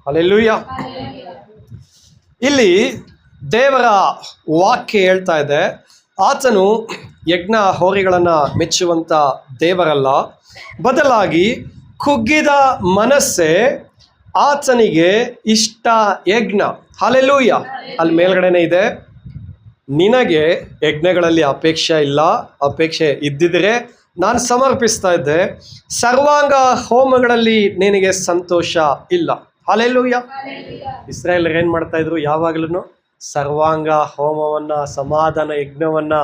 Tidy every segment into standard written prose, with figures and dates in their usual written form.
Hallelujah. ಇಲ್ಲಿ ದೇವರ ವಾಕ್ಯ ಹೇಳ್ತಾ ಇದೆ, ಆತನು ಯಜ್ಞ ಹೋರಿಗಳನ್ನು ಮೆಚ್ಚುವಂಥ ದೇವರಲ್ಲ, ಬದಲಾಗಿ ಕುಗ್ಗಿದ ಮನಸ್ಸೇ ಆತನಿಗೆ ಇಷ್ಟ ಯಜ್ಞ. ಹಲ್ಲೆಲೂಯಾ. ಅಲ್ಲಿ ಮೇಲ್ಗಡೆನೇ ಇದೆ, ನಿನಗೆ ಯಜ್ಞಗಳಲ್ಲಿ ಅಪೇಕ್ಷೆ ಇಲ್ಲ, ಅಪೇಕ್ಷೆ ಇದ್ದಿದ್ರೆ ನಾನು ಸಮರ್ಪಿಸ್ತಾ ಇದ್ದೆ, ಸರ್ವಾಂಗ ಹೋಮಗಳಲ್ಲಿ ನಿನಗೆ ಸಂತೋಷ ಇಲ್ಲ. ಹಲ್ಲೆಲೂಯಾ. ಇಸ್ರಾಯೇಲರು ಏನು ಮಾಡ್ತಾ ಇದ್ರು? ಯಾವಾಗಲೂ ಸರ್ವಾಂಗ ಹೋಮವನ್ನ, ಸಮಾಧಾನ ಯಜ್ಞವನ್ನ,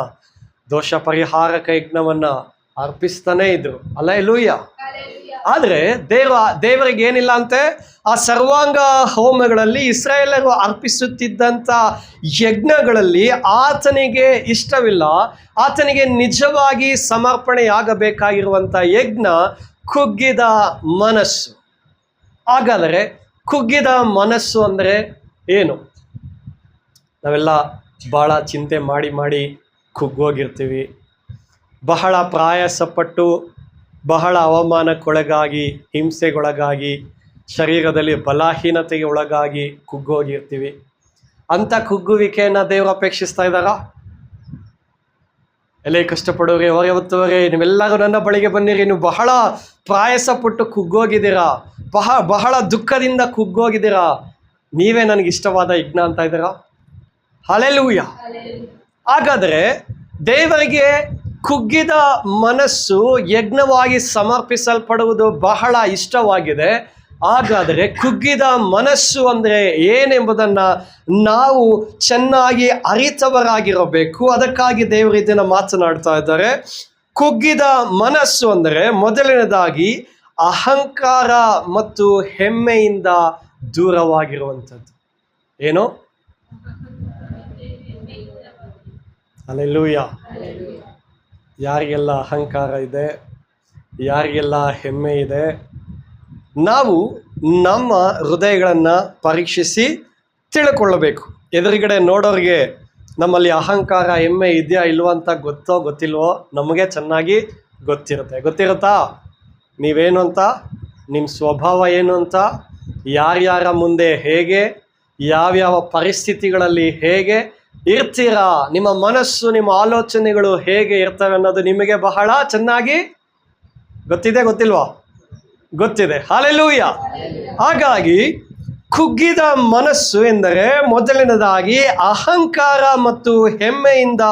ದೋಷ ಪರಿಹಾರಕ ಯಜ್ಞವನ್ನ ಅರ್ಪಿಸ್ತಾನೆ ಇದ್ರು. ಹಲ್ಲೆಲೂಯಾ. ಆದರೆ ದೇವರಿಗೆ ಏನಿಲ್ಲ ಅಂತೆ, ಆ ಸರ್ವಾಂಗ ಹೋಮಗಳಲ್ಲಿ ಇಸ್ರಾಯೇಲರು ಅರ್ಪಿಸುತ್ತಿದ್ದಂಥ ಯಜ್ಞಗಳಲ್ಲಿ ಆತನಿಗೆ ಇಷ್ಟವಿಲ್ಲ. ಆತನಿಗೆ ನಿಜವಾಗಿ ಸಮರ್ಪಣೆಯಾಗಬೇಕಾಗಿರುವಂಥ ಯಜ್ಞ ಕುಗ್ಗಿದ ಮನಸ್ಸು. ಹಾಗಾದರೆ ಕುಗ್ಗಿದ ಮನಸ್ಸು ಅಂದರೆ ಏನು? ನಾವೆಲ್ಲ ಭಾಳ ಚಿಂತೆ ಮಾಡಿ ಕುಗ್ಗೋಗಿರ್ತೀವಿ. ಬಹಳ ಪ್ರಯಾಸಪಟ್ಟು, ಬಹಳ ಅವಮಾನಕ್ಕೊಳಗಾಗಿ, ಹಿಂಸೆಗೊಳಗಾಗಿ, ಶರೀರದಲ್ಲಿ ಬಲಹೀನತೆಗೆ ಒಳಗಾಗಿ ಕುಗ್ಗೋಗಿರ್ತೀವಿ. ಅಂಥ ಕುಗ್ಗುವಿಕೆಯನ್ನು ದೇವರು ಅಪೇಕ್ಷಿಸ್ತಾ ಇದ್ದಾರಾ? ಎಲ್ಲೇ ಕಷ್ಟಪಡೋರೆ, ಹೊರವತ್ತವರೇ, ನೀವೆಲ್ಲರೂ ನನ್ನ ಬಳಿಗೆ ಬನ್ನಿರಿ, ನೀವು ಬಹಳ ಪ್ರಯಾಸಪಟ್ಟು ಕುಗ್ಗೋಗಿದ್ದೀರಾ, ಬಹಳ ದುಃಖದಿಂದ ಕುಗ್ಗೋಗಿದ್ದೀರಾ, ನೀವೇ ನನಗೆ ಇಷ್ಟವಾದ ಯಜ್ಞ ಅಂತ ಇದ್ದೀರಾ? ಹಲ್ಲೆಲೂಯಾ. ಹಾಗಾದರೆ ದೇವರಿಗೆ ಕುಗ್ಗಿದ ಮನಸ್ಸು ಯಜ್ಞವಾಗಿ ಸಮರ್ಪಿಸಲ್ಪಡುವುದು ಬಹಳ ಇಷ್ಟವಾಗಿದೆ. ಹಾಗಾದರೆ ಕುಗ್ಗಿದ ಮನಸ್ಸು ಅಂದರೆ ಏನೆಂಬುದನ್ನು ನಾವು ಚೆನ್ನಾಗಿ ಅರಿತವರಾಗಿರಬೇಕು. ಅದಕ್ಕಾಗಿ ದೇವರು ಇದನ್ನು ಮಾತನಾಡ್ತಾ ಇದ್ದಾರೆ. ಕುಗ್ಗಿದ ಮನಸ್ಸು ಅಂದರೆ ಮೊದಲನೇದಾಗಿ ಅಹಂಕಾರ ಮತ್ತು ಹೆಮ್ಮೆಯಿಂದ ದೂರವಾಗಿರುವಂಥದ್ದು. ಏನು? ಹಲ್ಲೆಲೂಯಾ. ಯಾರಿಗೆಲ್ಲ ಅಹಂಕಾರ ಇದೆ, ಯಾರಿಗೆಲ್ಲ ಹೆಮ್ಮೆ ಇದೆ, ನಾವು ನಮ್ಮ ಹೃದಯಗಳನ್ನು ಪರೀಕ್ಷಿಸಿ ತಿಳ್ಕೊಳ್ಳಬೇಕು. ಎದುರುಗಡೆ ನೋಡೋರಿಗೆ ನಮ್ಮಲ್ಲಿ ಅಹಂಕಾರ ಹೆಮ್ಮೆ ಇದೆಯಾ ಇಲ್ವೋ ಅಂತ ಗೊತ್ತಿಲ್ವೋ? ನಮಗೆ ಚೆನ್ನಾಗಿ ಗೊತ್ತಿರುತ್ತಾ ನೀವೇನು ಅಂತ, ನಿಮ್ಮ ಸ್ವಭಾವ ಏನು ಅಂತ, ಯಾರ್ಯಾರ ಮುಂದೆ ಹೇಗೆ, ಯಾವ್ಯಾವ ಪರಿಸ್ಥಿತಿಗಳಲ್ಲಿ ಹೇಗೆ ಇರ್ತೀರಾ, ನಿಮ್ಮ ಮನಸ್ಸು, ನಿಮ್ಮ ಆಲೋಚನೆಗಳು ಹೇಗೆ ಇರ್ತವೆ ಅನ್ನೋದು ನಿಮಗೆ ಬಹಳ ಚೆನ್ನಾಗಿ ಗೊತ್ತಿಲ್ವಾ? ಗೊತ್ತಿದೆ. ಹಲ್ಲೆಲೂಯಾ. ಹಾಗಾಗಿ ಕುಗ್ಗಿದ ಮನಸ್ಸು ಎಂದರೆ ಮೊದಲನೇದಾಗಿ ಅಹಂಕಾರ ಮತ್ತು ಹೆಮ್ಮೆಯಿಂದ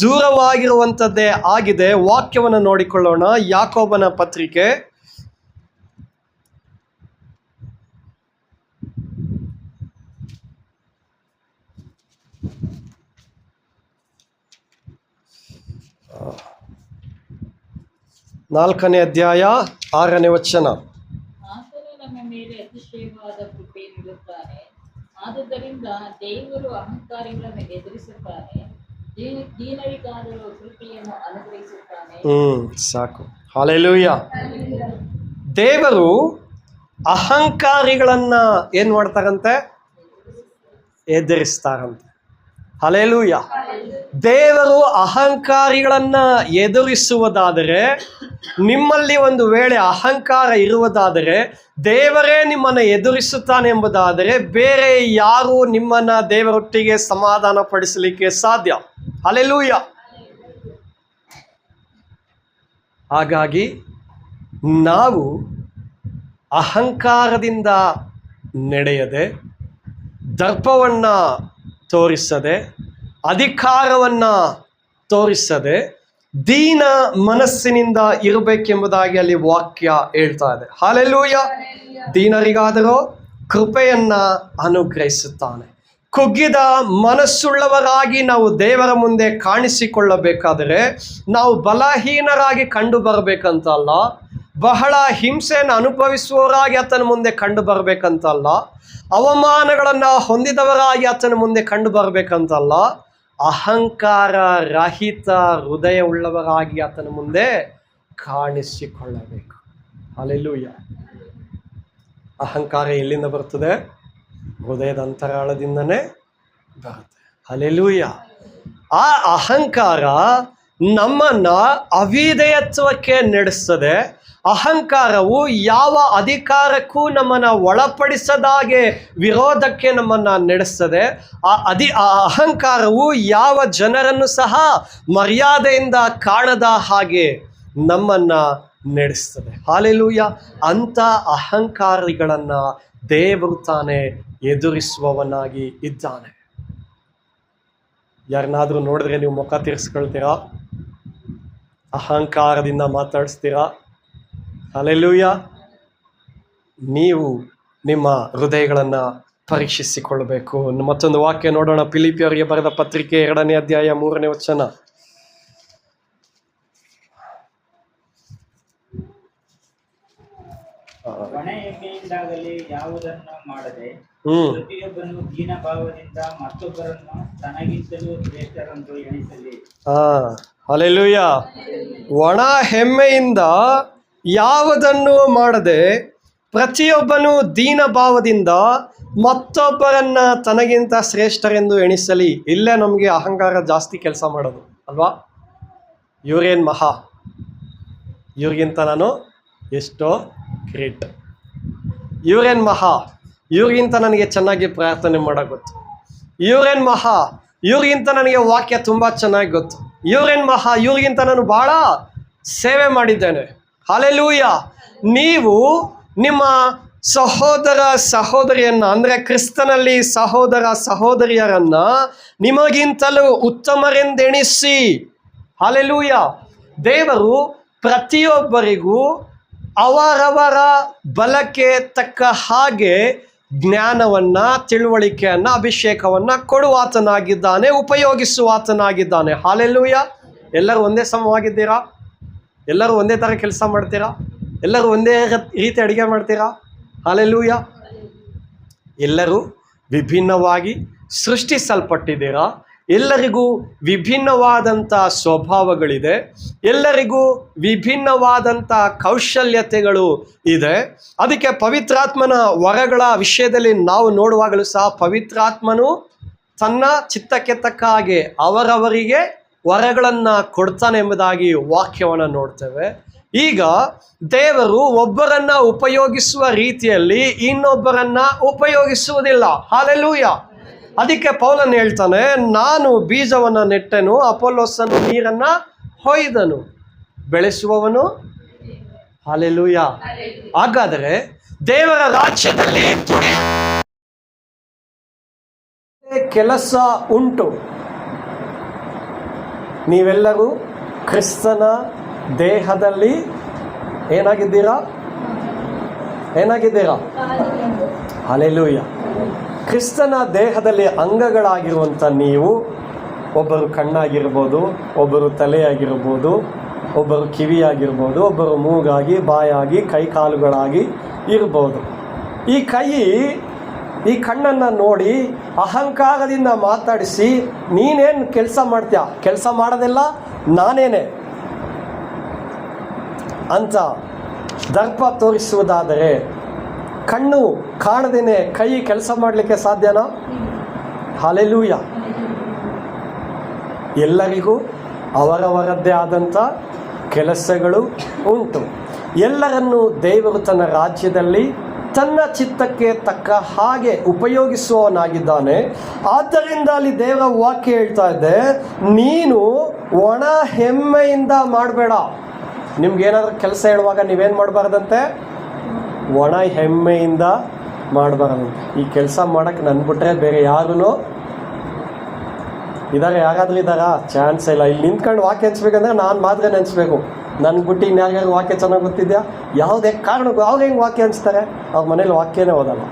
ದೂರವಾಗಿರುವಂಥದ್ದೇ ಆಗಿದೆ. ವಾಕ್ಯವನ್ನು ನೋಡಿಕೊಳ್ಳೋಣ. ಯಾಕೋಬನ ಪತ್ರಿಕೆ 4ನೇ ಅಧ್ಯಾಯ 6ನೇ ವಚನ. ಆತನು ನಮ್ಮ ಮೇಲೆ ಅತಿಶಯವಾದ ಕೃಪೆ ನೀಡುತ್ತಾನೆ, ಆದುದರಿಂದ ದೇವರು ಅಹಂಕಾರಿಗಳನ್ನು ಎದುರಿಸುತ್ತಾನೆ, ದೀನರಿಗಾದರೂ ಕೃಪೆಯನ್ನು ಅನುಗ್ರಹಿಸುತ್ತಾನೆ. ಸಾಕು. ಹಲ್ಲೆಲೂಯಾ. ದೇವರು ಅಹಂಕಾರಿಗಳನ್ನ ಏನ್ ಮಾಡ್ತಾರಂತೆ? ಎದುರಿಸ್ತಾರಂತೆ. ಹಲ್ಲೆಲೂಯಾ. ದೇವರು ಅಹಂಕಾರಿಗಳನ್ನ ಎದುರಿಸುವುದಾದರೆ, ನಿಮ್ಮಲ್ಲಿ ಒಂದು ವೇಳೆ ಅಹಂಕಾರ ಇರುವುದಾದರೆ, ದೇವರೇ ನಿಮ್ಮನ್ನು ಎದುರಿಸುತ್ತಾನೆ ಎಂಬುದಾದರೆ, ಬೇರೆ ಯಾರು ನಿಮ್ಮನ್ನ ದೇವರೊಟ್ಟಿಗೆ ಸಮಾಧಾನ ಪಡಿಸಲಿಕ್ಕೆ ಸಾಧ್ಯ? ಹಲ್ಲೆಲೂಯಾ. ಹಾಗಾಗಿ ನಾವು ಅಹಂಕಾರದಿಂದ ನಡೆಯದೆ, ದರ್ಪವನ್ನು ತೋರಿಸದೆ, ಅಧಿಕಾರವನ್ನು ತೋರಿಸದೆ, ದೀನ ಮನಸ್ಸಿನಿಂದ ಇರಬೇಕೆಂಬುದಾಗಿ ಅಲ್ಲಿ ವಾಕ್ಯ ಹೇಳ್ತಾ ಇದೆ. ಹಲ್ಲೆಲೂಯಾ. ದೀನರಿಗಾದರೂ ಕೃಪೆಯನ್ನು ಅನುಗ್ರಹಿಸುತ್ತಾನೆ. ಕುಗ್ಗಿದ ಮನಸ್ಸುಳ್ಳವರಾಗಿ ನಾವು ದೇವರ ಮುಂದೆ ಕಾಣಿಸಿಕೊಳ್ಳಬೇಕಾದರೆ, ನಾವು ಬಲಹೀನರಾಗಿ ಕಂಡು ಬರಬೇಕಂತಲ್ಲ, ಬಹಳ ಹಿಂಸೆಯನ್ನು ಅನುಭವಿಸುವವರಾಗಿ ಆತನ ಮುಂದೆ ಕಂಡು ಬರಬೇಕಂತಲ್ಲ, ಅವಮಾನಗಳನ್ನು ಹೊಂದಿದವರಾಗಿ ಆತನ ಮುಂದೆ ಕಂಡು ಬರಬೇಕಂತಲ್ಲ, ಅಹಂಕಾರ ರಹಿತ ಹೃದಯ ಉಳ್ಳವರಾಗಿ ಆತನ ಮುಂದೆ ಕಾಣಿಸಿಕೊಳ್ಳಬೇಕು. ಹಲ್ಲೆಲೂಯಾ. ಅಹಂಕಾರ ಎಲ್ಲಿಂದ ಬರ್ತದೆ? ಹೃದಯದ ಅಂತರಾಳದಿಂದನೇ ಬರುತ್ತೆ. ಹಲ್ಲೆಲೂಯಾ. ಆ ಅಹಂಕಾರ ನಮ್ಮನ್ನ ಅವಿಧೇಯತ್ವಕ್ಕೆ ನಡೆಸ್ತದೆ. ಅಹಂಕಾರವು ಯಾವ ಅಧಿಕಾರಕ್ಕೂ ನಮ್ಮನ್ನು ಒಳಪಡಿಸದಾಗೆ ವಿರೋಧಕ್ಕೆ ನಮ್ಮನ್ನು ನಡೆಸ್ತದೆ. ಆ ಅಹಂಕಾರವು ಯಾವ ಜನರನ್ನು ಸಹ ಮರ್ಯಾದೆಯಿಂದ ಕಾಣದ ಹಾಗೆ ನಮ್ಮನ್ನು ನಡೆಸ್ತದೆ. ಹಾಲೆಲೂಯ. ಅಂಥ ಅಹಂಕಾರಿಗಳನ್ನು ದೇವರು ತಾನೇ ಎದುರಿಸುವವನಾಗಿ ಇದ್ದಾನೆ. ಯಾರನ್ನಾದರೂ ನೋಡಿದ್ರೆ ನೀವು ಮುಖ ತೀರಿಸ್ಕೊಳ್ತೀರಾ? ಅಹಂಕಾರದಿಂದ ಮಾತಾಡಿಸ್ತೀರಾ? ಹಾಲೆಲೂಯ. ನೀವು ನಿಮ್ಮ ಹೃದಯಗಳನ್ನು ಪರೀಕ್ಷಿಸಿಕೊಳ್ಳಬೇಕು. ಮತ್ತೊಂದು ವಾಕ್ಯ ನೋಡೋಣ. ಫಿಲಿಪಿಯರಿಗೆ ಬರೆದ ಪತ್ರಿಕೆ 2ನೇ ಅಧ್ಯಾಯ 3ನೇ ವಚನ. ಹೆಮ್ಮೆಯಿಂದಾಗಲಿ ಯಾವುದನ್ನು ಮಾಡದೆ ಪ್ರತಿಯೊಬ್ಬನು ದೀನಭಾವದಿಂದ ಮತ್ತೊಬ್ಬರನ್ನು ತನಗಿಂತಲೂ ಶ್ರೇಷ್ಠರೆಂದು ಎಣಿಸಲಿ. ಹಲ್ಲೆಲೂಯ. ಒಣ ಹೆಮ್ಮೆಯಿಂದ ಯಾವುದನ್ನು ಮಾಡದೆ ಪ್ರತಿಯೊಬ್ಬನು ದೀನಭಾವದಿಂದ ಮತ್ತೊಬ್ಬರನ್ನ ತನಗಿಂತ ಶ್ರೇಷ್ಠರೆಂದು ಎಣಿಸಲಿ. ಇಲ್ಲೇ ನಮಗೆ ಅಹಂಕಾರ ಜಾಸ್ತಿ ಕೆಲಸ ಮಾಡೋದು ಅಲ್ವಾ? ಇವ್ರೇನು ಮಹಾ, ಇವ್ರಿಗಿಂತ ನಾನು ಎಷ್ಟೋ ಗ್ರೇಟ್, ಇವ್ರೇನು ಮಹಾ, ಇವ್ರಿಗಿಂತ ನನಗೆ ಚೆನ್ನಾಗಿ ಪ್ರಾರ್ಥನೆ ಮಾಡೋಕೆ ಗೊತ್ತು, ಇವ್ರೇನು ಮಹಾ, ಇವ್ರಿಗಿಂತ ನನಗೆ ವಾಕ್ಯ ತುಂಬ ಚೆನ್ನಾಗಿ ಗೊತ್ತು, ಇವ್ರೇನು ಮಹಾ, ಇವ್ರಿಗಿಂತ ನಾನು ಭಾಳ ಸೇವೆ ಮಾಡಿದ್ದೇನೆ. ಹಲ್ಲೆಲೂಯ. ನೀವು ನಿಮ್ಮ ಸಹೋದರ ಸಹೋದರಿಯನ್ನ, ಅಂದರೆ ಕ್ರಿಸ್ತನಲ್ಲಿ ಸಹೋದರ ಸಹೋದರಿಯರನ್ನ ನಿಮಗಿಂತಲೂ ಉತ್ತಮರೆಂದೆಣಿಸಿ. ಹಲ್ಲೆಲೂಯ. ದೇವರು ಪ್ರತಿಯೊಬ್ಬರಿಗೂ ಅವರವರ ಬಲಕ್ಕೆ ತಕ್ಕ ಹಾಗೆ ಜ್ಞಾನವನ್ನು, ತಿಳುವಳಿಕೆಯನ್ನು, ಅಭಿಷೇಕವನ್ನು ಕೊಡುವಾತನಾಗಿದ್ದಾನೆ, ಉಪಯೋಗಿಸುವಾತನಾಗಿದ್ದಾನೆ. ಹಲ್ಲೆಲೂಯ. ಎಲ್ಲರೂ ಒಂದೇ ಸಮವಾಗಿದ್ದೀರಾ? ಎಲ್ಲರೂ ಒಂದೇ ಥರ ಕೆಲಸ ಮಾಡ್ತೀರಾ? ಎಲ್ಲರೂ ಒಂದೇ ರೀತಿ ಅಡುಗೆ ಮಾಡ್ತೀರಾ? ಹಲ್ಲೆಲೂಯ. ಎಲ್ಲರೂ ವಿಭಿನ್ನವಾಗಿ ಸೃಷ್ಟಿಸಲ್ಪಟ್ಟಿದ್ದೀರಾ. ಎಲ್ಲರಿಗೂ ವಿಭಿನ್ನವಾದಂಥ ಸ್ವಭಾವಗಳಿದೆ. ಎಲ್ಲರಿಗೂ ವಿಭಿನ್ನವಾದಂಥ ಕೌಶಲ್ಯತೆಗಳು ಇದೆ. ಅದಕ್ಕೆ ಪವಿತ್ರಾತ್ಮನ ವರಗಳ ವಿಷಯದಲ್ಲಿ ನಾವು ನೋಡುವಾಗಲೂ ಸಹ ಪವಿತ್ರಾತ್ಮನು ತನ್ನ ಚಿತ್ತಕ್ಕೆ ತಕ್ಕ ಹಾಗೆ ಅವರವರಿಗೆ ವರಗಳನ್ನು ಕೊಡ್ತಾನೆ ಎಂಬುದಾಗಿ ವಾಕ್ಯವನ್ನು ನೋಡ್ತೇವೆ. ಈಗ ದೇವರು ಒಬ್ಬರನ್ನ ಉಪಯೋಗಿಸುವ ರೀತಿಯಲ್ಲಿ ಇನ್ನೊಬ್ಬರನ್ನ ಉಪಯೋಗಿಸುವುದಿಲ್ಲ. ಹಲ್ಲೆಲೂಯ. ಅದಕ್ಕೆ ಪೌಲನು ಹೇಳ್ತಾನೆ, ನಾನು ಬೀಜವನ್ನು ನೆಟ್ಟೆನು, ಅಪೊಲ್ಲೋಸನು ನೀರನ್ನು ಹೊಯ್ದನು, ಬೆಳೆಸುವವನು. ಹಲ್ಲೆಲೂಯ. ಹಾಗಾದರೆ ದೇವರ ರಾಜ್ಯದಲ್ಲಿ ಕೆಲಸ ಉಂಟು. ನೀವೆಲ್ಲರೂ ಕ್ರಿಸ್ತನ ದೇಹದಲ್ಲಿ ಏನಾಗಿದ್ದೀರಾ? ಹಲ್ಲೆಲೂಯ. ಕ್ರಿಸ್ತನ ದೇಹದಲ್ಲಿ ಅಂಗಗಳಾಗಿರುವಂಥ ನೀವು, ಒಬ್ಬರು ಕಣ್ಣಾಗಿರ್ಬೋದು, ಒಬ್ಬರು ತಲೆಯಾಗಿರ್ಬೋದು, ಒಬ್ಬರು ಕಿವಿಯಾಗಿರ್ಬೋದು, ಒಬ್ಬರು ಮೂಗಾಗಿ, ಬಾಯಾಗಿ, ಕೈ ಕಾಲುಗಳಾಗಿ ಇರ್ಬೋದು. ಈ ಕಣ್ಣನ್ನು ನೋಡಿ ಅಹಂಕಾರದಿಂದ ಮಾತಾಡಿಸಿ ನೀನೇನು ಕೆಲಸ ಮಾಡ್ತೀಯ, ಕೆಲಸ ಮಾಡೋದೆಲ್ಲ ನಾನೇನೆ ಅಂತ ದರ್ಪ ತೋರಿಸುವುದಾದರೆ, ಕಣ್ಣು ಕಾಣದೇನೆ ಕೈ ಕೆಲಸ ಮಾಡಲಿಕ್ಕೆ ಸಾಧ್ಯನಾ? ಹಲ್ಲೆಲೂಯ. ಎಲ್ಲರಿಗೂ ಅವರವರದ್ದೇ ಆದಂಥ ಕೆಲಸಗಳು ಉಂಟು. ಎಲ್ಲರನ್ನೂ ದೇವರು ತನ್ನ ರಾಜ್ಯದಲ್ಲಿ ತನ್ನ ಚಿತ್ತಕ್ಕೆ ತಕ್ಕ ಹಾಗೆ ಉಪಯೋಗಿಸುವವನಾಗಿದ್ದಾನೆ. ಆದ್ದರಿಂದ ಅಲ್ಲಿ ದೇವರ ವಾಕ್ಯ ಹೇಳ್ತಾ ಇದೆ, ನೀನು ಒಣ ಹೆಮ್ಮೆಯಿಂದ ಮಾಡಬೇಡ. ನಿಮ್ಗೇನಾದ್ರೂ ಕೆಲಸ ಹೇಳುವಾಗ ನೀವೇನು ಮಾಡಬಾರ್ದಂತೆ? ಒಣ ಹೆಮ್ಮೆಯಿಂದ ಮಾಡಬಾರ್ದಂತೆ. ಈ ಕೆಲಸ ಮಾಡೋಕ್ಕೆ ನನ್ನ ಬಿಟ್ಟರೆ ಬೇರೆ ಯಾರೂ ಇದ್ದಾರೆ? ಯಾರಾದರೂ ಇದ್ದಾರಾ? ಚಾನ್ಸ್ ಇಲ್ಲ. ಇಲ್ಲಿ ನಿಂತ್ಕೊಂಡು ವಾಕ್ಯ ಅನ್ಸ್ಬೇಕಂದ್ರೆ ನಾನು ಮಾತ್ರ ನೆನೆಸ್ಬೇಕು. ನನ್ನ ಬಿಟ್ಟು ಇನ್ಯಾರ್ಯಾರು ವಾಕ್ಯ ಚೆನ್ನಾಗಿ ಗೊತ್ತಿದ್ಯಾ? ಯಾವುದೇ ಕಾರಣಕ್ಕೂ ಅವ್ರು ಹೆಂಗೆ ವಾಕ್ಯ ಅನಿಸ್ತಾರೆ? ಅವ್ರ ಮನೇಲಿ ವಾಕ್ಯನೇ ಓದಲ್ಲ.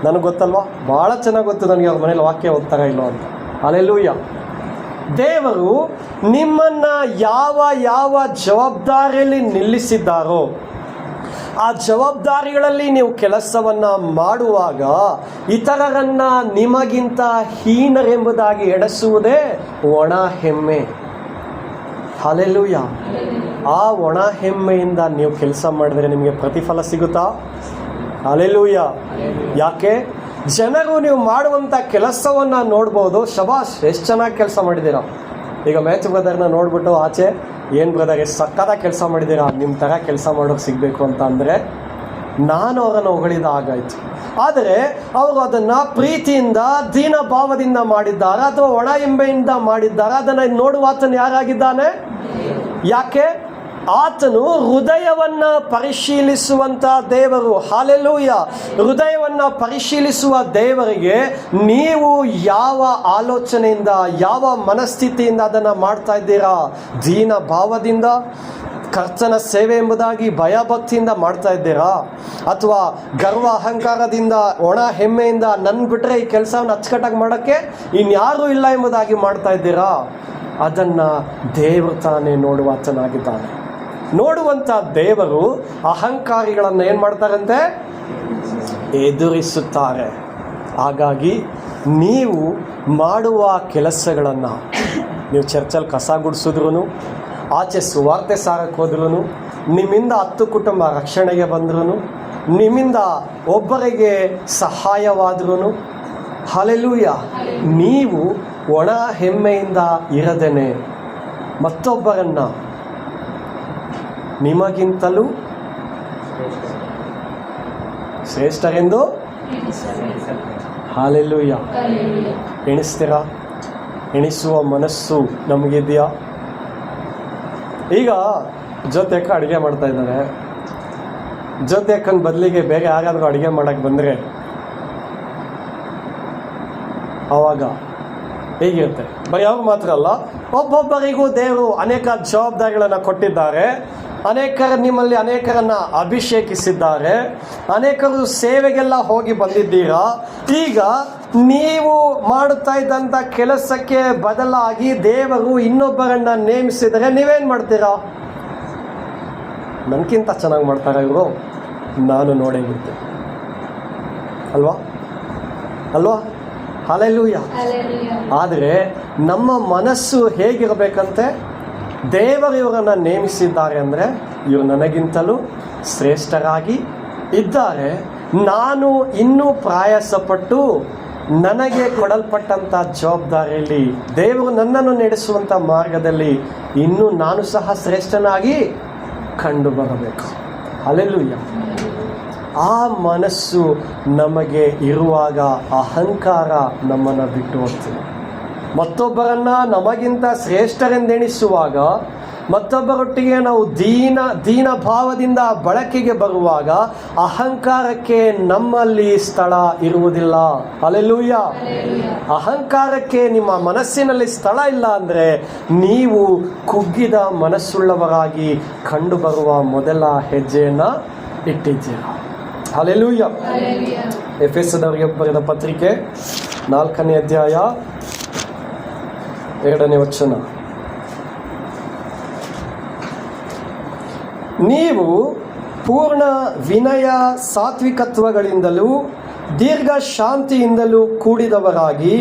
ನನಗೆ ಗೊತ್ತಲ್ವಾ? ಭಾಳ ಚೆನ್ನಾಗಿ ಗೊತ್ತು ನನಗೆ ಅವ್ರ ಮನೇಲಿ ವಾಕ್ಯ ಓದ್ತಾರ ಇಲ್ಲೋ ಅಂತ. ಹಲ್ಲೆಲೂಯ. ದೇವರು ನಿಮ್ಮನ್ನು ಯಾವ ಯಾವ ಜವಾಬ್ದಾರಿಯಲ್ಲಿ ನಿಲ್ಲಿಸಿದ್ದಾರೋ ಆ ಜವಾಬ್ದಾರಿಗಳಲ್ಲಿ ನೀವು ಕೆಲಸವನ್ನು ಮಾಡುವಾಗ ಇತರರನ್ನ ನಿಮಗಿಂತ ಹೀನರೆಂಬುದಾಗಿ ಎಡೆಸುವುದೇ ಒಣ ಹೆಮ್ಮೆ. ಹಲ್ಲೆಲೂಯ. ಆ ಒಣ ಹೆಮ್ಮೆಯಿಂದ ನೀವು ಕೆಲಸ ಮಾಡಿದರೆ ನಿಮಗೆ ಪ್ರತಿಫಲ ಸಿಗುತ್ತಾ? ಹಲ್ಲೆಲೂಯ. ಯಾಕೆ? ಜನರು ನೀವು ಮಾಡುವಂಥ ಕೆಲಸವನ್ನು ನೋಡ್ಬೋದು, ಶಬಾಷ್ ಎಷ್ಟು ಚೆನ್ನಾಗಿ ಕೆಲಸ ಮಾಡಿದ್ದೀರಾ. ಈಗ ಮ್ಯಾಚ್ ಬ್ರದರ್ನ ನೋಡ್ಬಿಟ್ಟು ಆಚೆ ಏನು ಬ್ರದರ್ ಎಷ್ಟು ಸಕ್ಕತ್ತಾಗಿ ಕೆಲಸ ಮಾಡಿದ್ದೀರಾ, ನಿಮ್ಮ ಥರ ಕೆಲಸ ಮಾಡೋಕೆ ಸಿಗಬೇಕು ಅಂತ ಅಂದರೆ ನಾನು ಅವರನ್ನು ಹೊಗಳಿದ ಹಾಗಾಯಿತು. ಆದರೆ ಅವರು ಅದನ್ನು ಪ್ರೀತಿಯಿಂದ ದೀನ ಭಾವದಿಂದ ಮಾಡಿದ್ದಾರೆ ಅಥವಾ ಒಣ ಹಿಂಬೆಯಿಂದ ಮಾಡಿದ್ದಾರೆ. ಅದನ್ನು ನೋಡುವ ಆತನು ಯಾರಾಗಿದ್ದಾನೆ? ಯಾಕೆ? ಆತನು ಹೃದಯವನ್ನು ಪರಿಶೀಲಿಸುವಂಥ ದೇವರು. ಹಾಲೆಲೂಯ. ಹೃದಯವನ್ನು ಪರಿಶೀಲಿಸುವ ದೇವರಿಗೆ ನೀವು ಯಾವ ಆಲೋಚನೆಯಿಂದ, ಯಾವ ಮನಸ್ಥಿತಿಯಿಂದ ಅದನ್ನು ಮಾಡ್ತಾ ಇದ್ದೀರಾ? ದೀನ ಭಾವದಿಂದ, ಕರ್ತನ ಸೇವೆ ಎಂಬುದಾಗಿ ಭಯಭಕ್ತಿಯಿಂದ ಮಾಡ್ತಾ ಇದ್ದೀರಾ? ಅಥವಾ ಗರ್ವ ಅಹಂಕಾರದಿಂದ, ಒಣ ಹೆಮ್ಮೆಯಿಂದ ನನ್ನ ಬಿಟ್ಟರೆ ಈ ಕೆಲಸವನ್ನು ಅಚ್ಚುಕಟ್ಟಾಗಿ ಮಾಡೋಕ್ಕೆ ಇನ್ಯಾರೂ ಇಲ್ಲ ಎಂಬುದಾಗಿ ಮಾಡ್ತಾ ಇದ್ದೀರಾ? ಅದನ್ನು ದೇವರು ತಾನೇ ನೋಡುವಾತನಾಗಿದ್ದಾನೆ. ನೋಡುವಂಥ ದೇವರು ಅಹಂಕಾರಿಗಳನ್ನು ಏನು ಮಾಡ್ತಾರಂತೆ? ಎದುರಿಸುತ್ತಾರೆ. ಹಾಗಾಗಿ ನೀವು ಮಾಡುವ ಕೆಲಸಗಳನ್ನು, ನೀವು ಚರ್ಚಲ್ಲಿ ಕಸ ಗುಡಿಸಿದ್ರು, ಆಚೆ ಸುವಾರ್ತೆ ಸಾರಕ್ಕೆ ಹೋದ್ರೂ, ನಿಮ್ಮಿಂದ 10 ಕುಟುಂಬ ರಕ್ಷಣೆಗೆ ಬಂದ್ರೂ, ನಿಮ್ಮಿಂದ ಒಬ್ಬರಿಗೆ ಸಹಾಯವಾದ್ರೂ, ಹಲ್ಲೆಲೂಯ, ನೀವು ಒಣ ಹೆಮ್ಮೆಯಿಂದ ಇರದೇನೆ ಮತ್ತೊಬ್ಬರನ್ನು ನಿಮಗಿಂತಲೂ ಶ್ರೇಷ್ಠರೆಂದು ಹಲ್ಲೆಲೂಯ ಎಣಿಸ್ತೀರಾ? ಎಣಿಸುವ ಮನಸ್ಸು ನಮಗಿದೆಯಾ? ಈಗ ಜೊತೆಕ ಅಡುಗೆ ಮಾಡ್ತಾ ಇದ್ದಾರೆ. ಜೊತೆಕನ ಬದಲಿಗೆ ಬೇರೆ ಯಾರಾದರೂ ಅಡುಗೆ ಮಾಡೋಕ್ಕೆ ಬಂದರೆ ಆವಾಗ ಹೇಗಿರುತ್ತೆ? ಬರೀ ಅವ್ರು ಮಾತ್ರ ಅಲ್ಲ, ಒಬ್ಬೊಬ್ಬರಿಗೂ ದೇವರು ಅನೇಕ ಜವಾಬ್ದಾರಿಗಳನ್ನು ಕೊಟ್ಟಿದ್ದಾರೆ. ನಿಮ್ಮಲ್ಲಿ ಅನೇಕರನ್ನು ಅಭಿಷೇಕಿಸಿದ್ದಾರೆ. ಅನೇಕರು ಸೇವೆಗೆಲ್ಲ ಹೋಗಿ ಬಂದಿದ್ದೀರಾ. ಈಗ ನೀವು ಮಾಡುತ್ತಾ ಇದ್ದಂಥ ಕೆಲಸಕ್ಕೆ ಬದಲಾಗಿ ದೇವರು ಇನ್ನೊಬ್ಬರನ್ನು ನೇಮಿಸಿದರೆ ನೀವೇನು ಮಾಡ್ತೀರಾ? ನನಗಿಂತ ಚೆನ್ನಾಗಿ ಮಾಡ್ತಾರೆ ಇವರು, ನಾನು ನೋಡೇ ಬಿಡ್ತೇನೆ ಅಲ್ವಾ? ಹಲ್ಲೆಲೂಯ. ಆದರೆ ನಮ್ಮ ಮನಸ್ಸು ಹೇಗಿರಬೇಕಂತೆ? ದೇವರು ಇವರನ್ನು ನೇಮಿಸಿದ್ದಾರೆ ಅಂದರೆ ಇವರು ನನಗಿಂತಲೂ ಶ್ರೇಷ್ಠರಾಗಿ ಇದ್ದಾರೆ. ನಾನು ಇನ್ನೂ ಪ್ರಯಾಸಪಟ್ಟು ನನಗೆ ಕೊಡಲ್ಪಟ್ಟಂಥ ಜವಾಬ್ದಾರಿಯಲ್ಲಿ, ದೇವರು ನನ್ನನ್ನು ನಡೆಸುವಂಥ ಮಾರ್ಗದಲ್ಲಿ ಇನ್ನೂ ನಾನು ಸಹ ಶ್ರೇಷ್ಠನಾಗಿ ಕಂಡು ಬರಬೇಕು. ಹಲ್ಲೆಲೂಯ. ಆ ಮನಸ್ಸು ನಮಗೆ ಇರುವಾಗ ಅಹಂಕಾರ ನಮ್ಮನ್ನು ಬಿಟ್ಟು ಹೋಗ್ತದೆ. ಮತ್ತೊಬ್ಬರನ್ನು ನಮಗಿಂತ ಶ್ರೇಷ್ಠರೆಂದೆಣಿಸುವಾಗ, ಮತ್ತೊಬ್ಬರೊಟ್ಟಿಗೆ ನಾವು ದೀನ ಭಾವದಿಂದ ಬಳಕೆಗೆ ಬರುವಾಗ ಅಹಂಕಾರಕ್ಕೆ ನಮ್ಮಲ್ಲಿ ಸ್ಥಳ ಇರುವುದಿಲ್ಲ. ಹಲ್ಲೆಲೂಯ. ಅಹಂಕಾರಕ್ಕೆ ನಿಮ್ಮ ಮನಸ್ಸಿನಲ್ಲಿ ಸ್ಥಳ ಇಲ್ಲ ಅಂದರೆ ನೀವು ಕುಗ್ಗಿದ ಮನಸ್ಸುಳ್ಳವರಾಗಿ ಕಂಡು ಬರುವ ಮೊದಲ ಹೆಜ್ಜೆಯನ್ನು ಇಟ್ಟಿದ್ದೀರಾ. ಹಲ್ಲೆಲೂಯ. ಎಫೆಸದವರಿಗೆ ಬರೆದ ಪತ್ರಿಕೆ 4ನೇ ಅಧ್ಯಾಯ 2ನೇ ವಚನ. ನೀವು ಪೂರ್ಣ ವಿನಯ ಸಾತ್ವಿಕತ್ವಗಳಿಂದಲೂ ದೀರ್ಘ ಶಾಂತಿಯಿಂದಲೂ ಕೂಡಿದವರಾಗಿ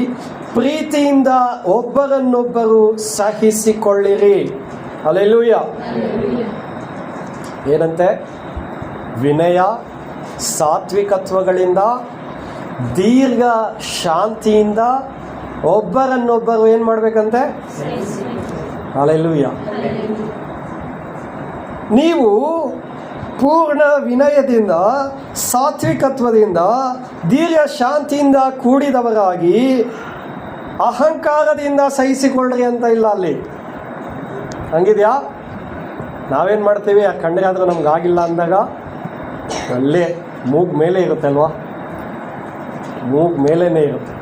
ಪ್ರೀತಿಯಿಂದ ಒಬ್ಬರನ್ನೊಬ್ಬರು ಸಹಿಸಿಕೊಳ್ಳಿರಿ. ಹಲ್ಲೆಲೂಯ. ಏನಂತೆ? ವಿನಯ ಸಾತ್ವಿಕತ್ವಗಳಿಂದ ದೀರ್ಘ ಶಾಂತಿಯಿಂದ ಒಬ್ಬರನ್ನೊಬ್ಬರು ಏನು ಮಾಡಬೇಕಂತೆ? ಹಲ್ಲೆಲೂಯ. ನೀವು ಪೂರ್ಣ ವಿನಯದಿಂದ ಸಾತ್ವಿಕತ್ವದಿಂದ ದೀರ್ಘ ಶಾಂತಿಯಿಂದ ಕೂಡಿದವರಾಗಿ ಅಹಂಕಾರದಿಂದ ಸಹಿಸಿಕೊಳ್ಳ್ರಿ ಅಂತ ಇಲ್ಲ ಅಲ್ಲಿ. ಹಂಗಿದೆಯಾ? ನಾವೇನು ಮಾಡ್ತೀವಿ? ಆ ಕಣ್ಣಿಗಾದ್ರೆ ನಮ್ಗಾಗಿಲ್ಲ ಅಂದಾಗ ಅಲ್ಲೇ ಮೂಗು ಮೇಲೆ ಇರುತ್ತೆ ಅಲ್ವಾ? ಮೂಗು ಮೇಲೇ ಇರುತ್ತೆ.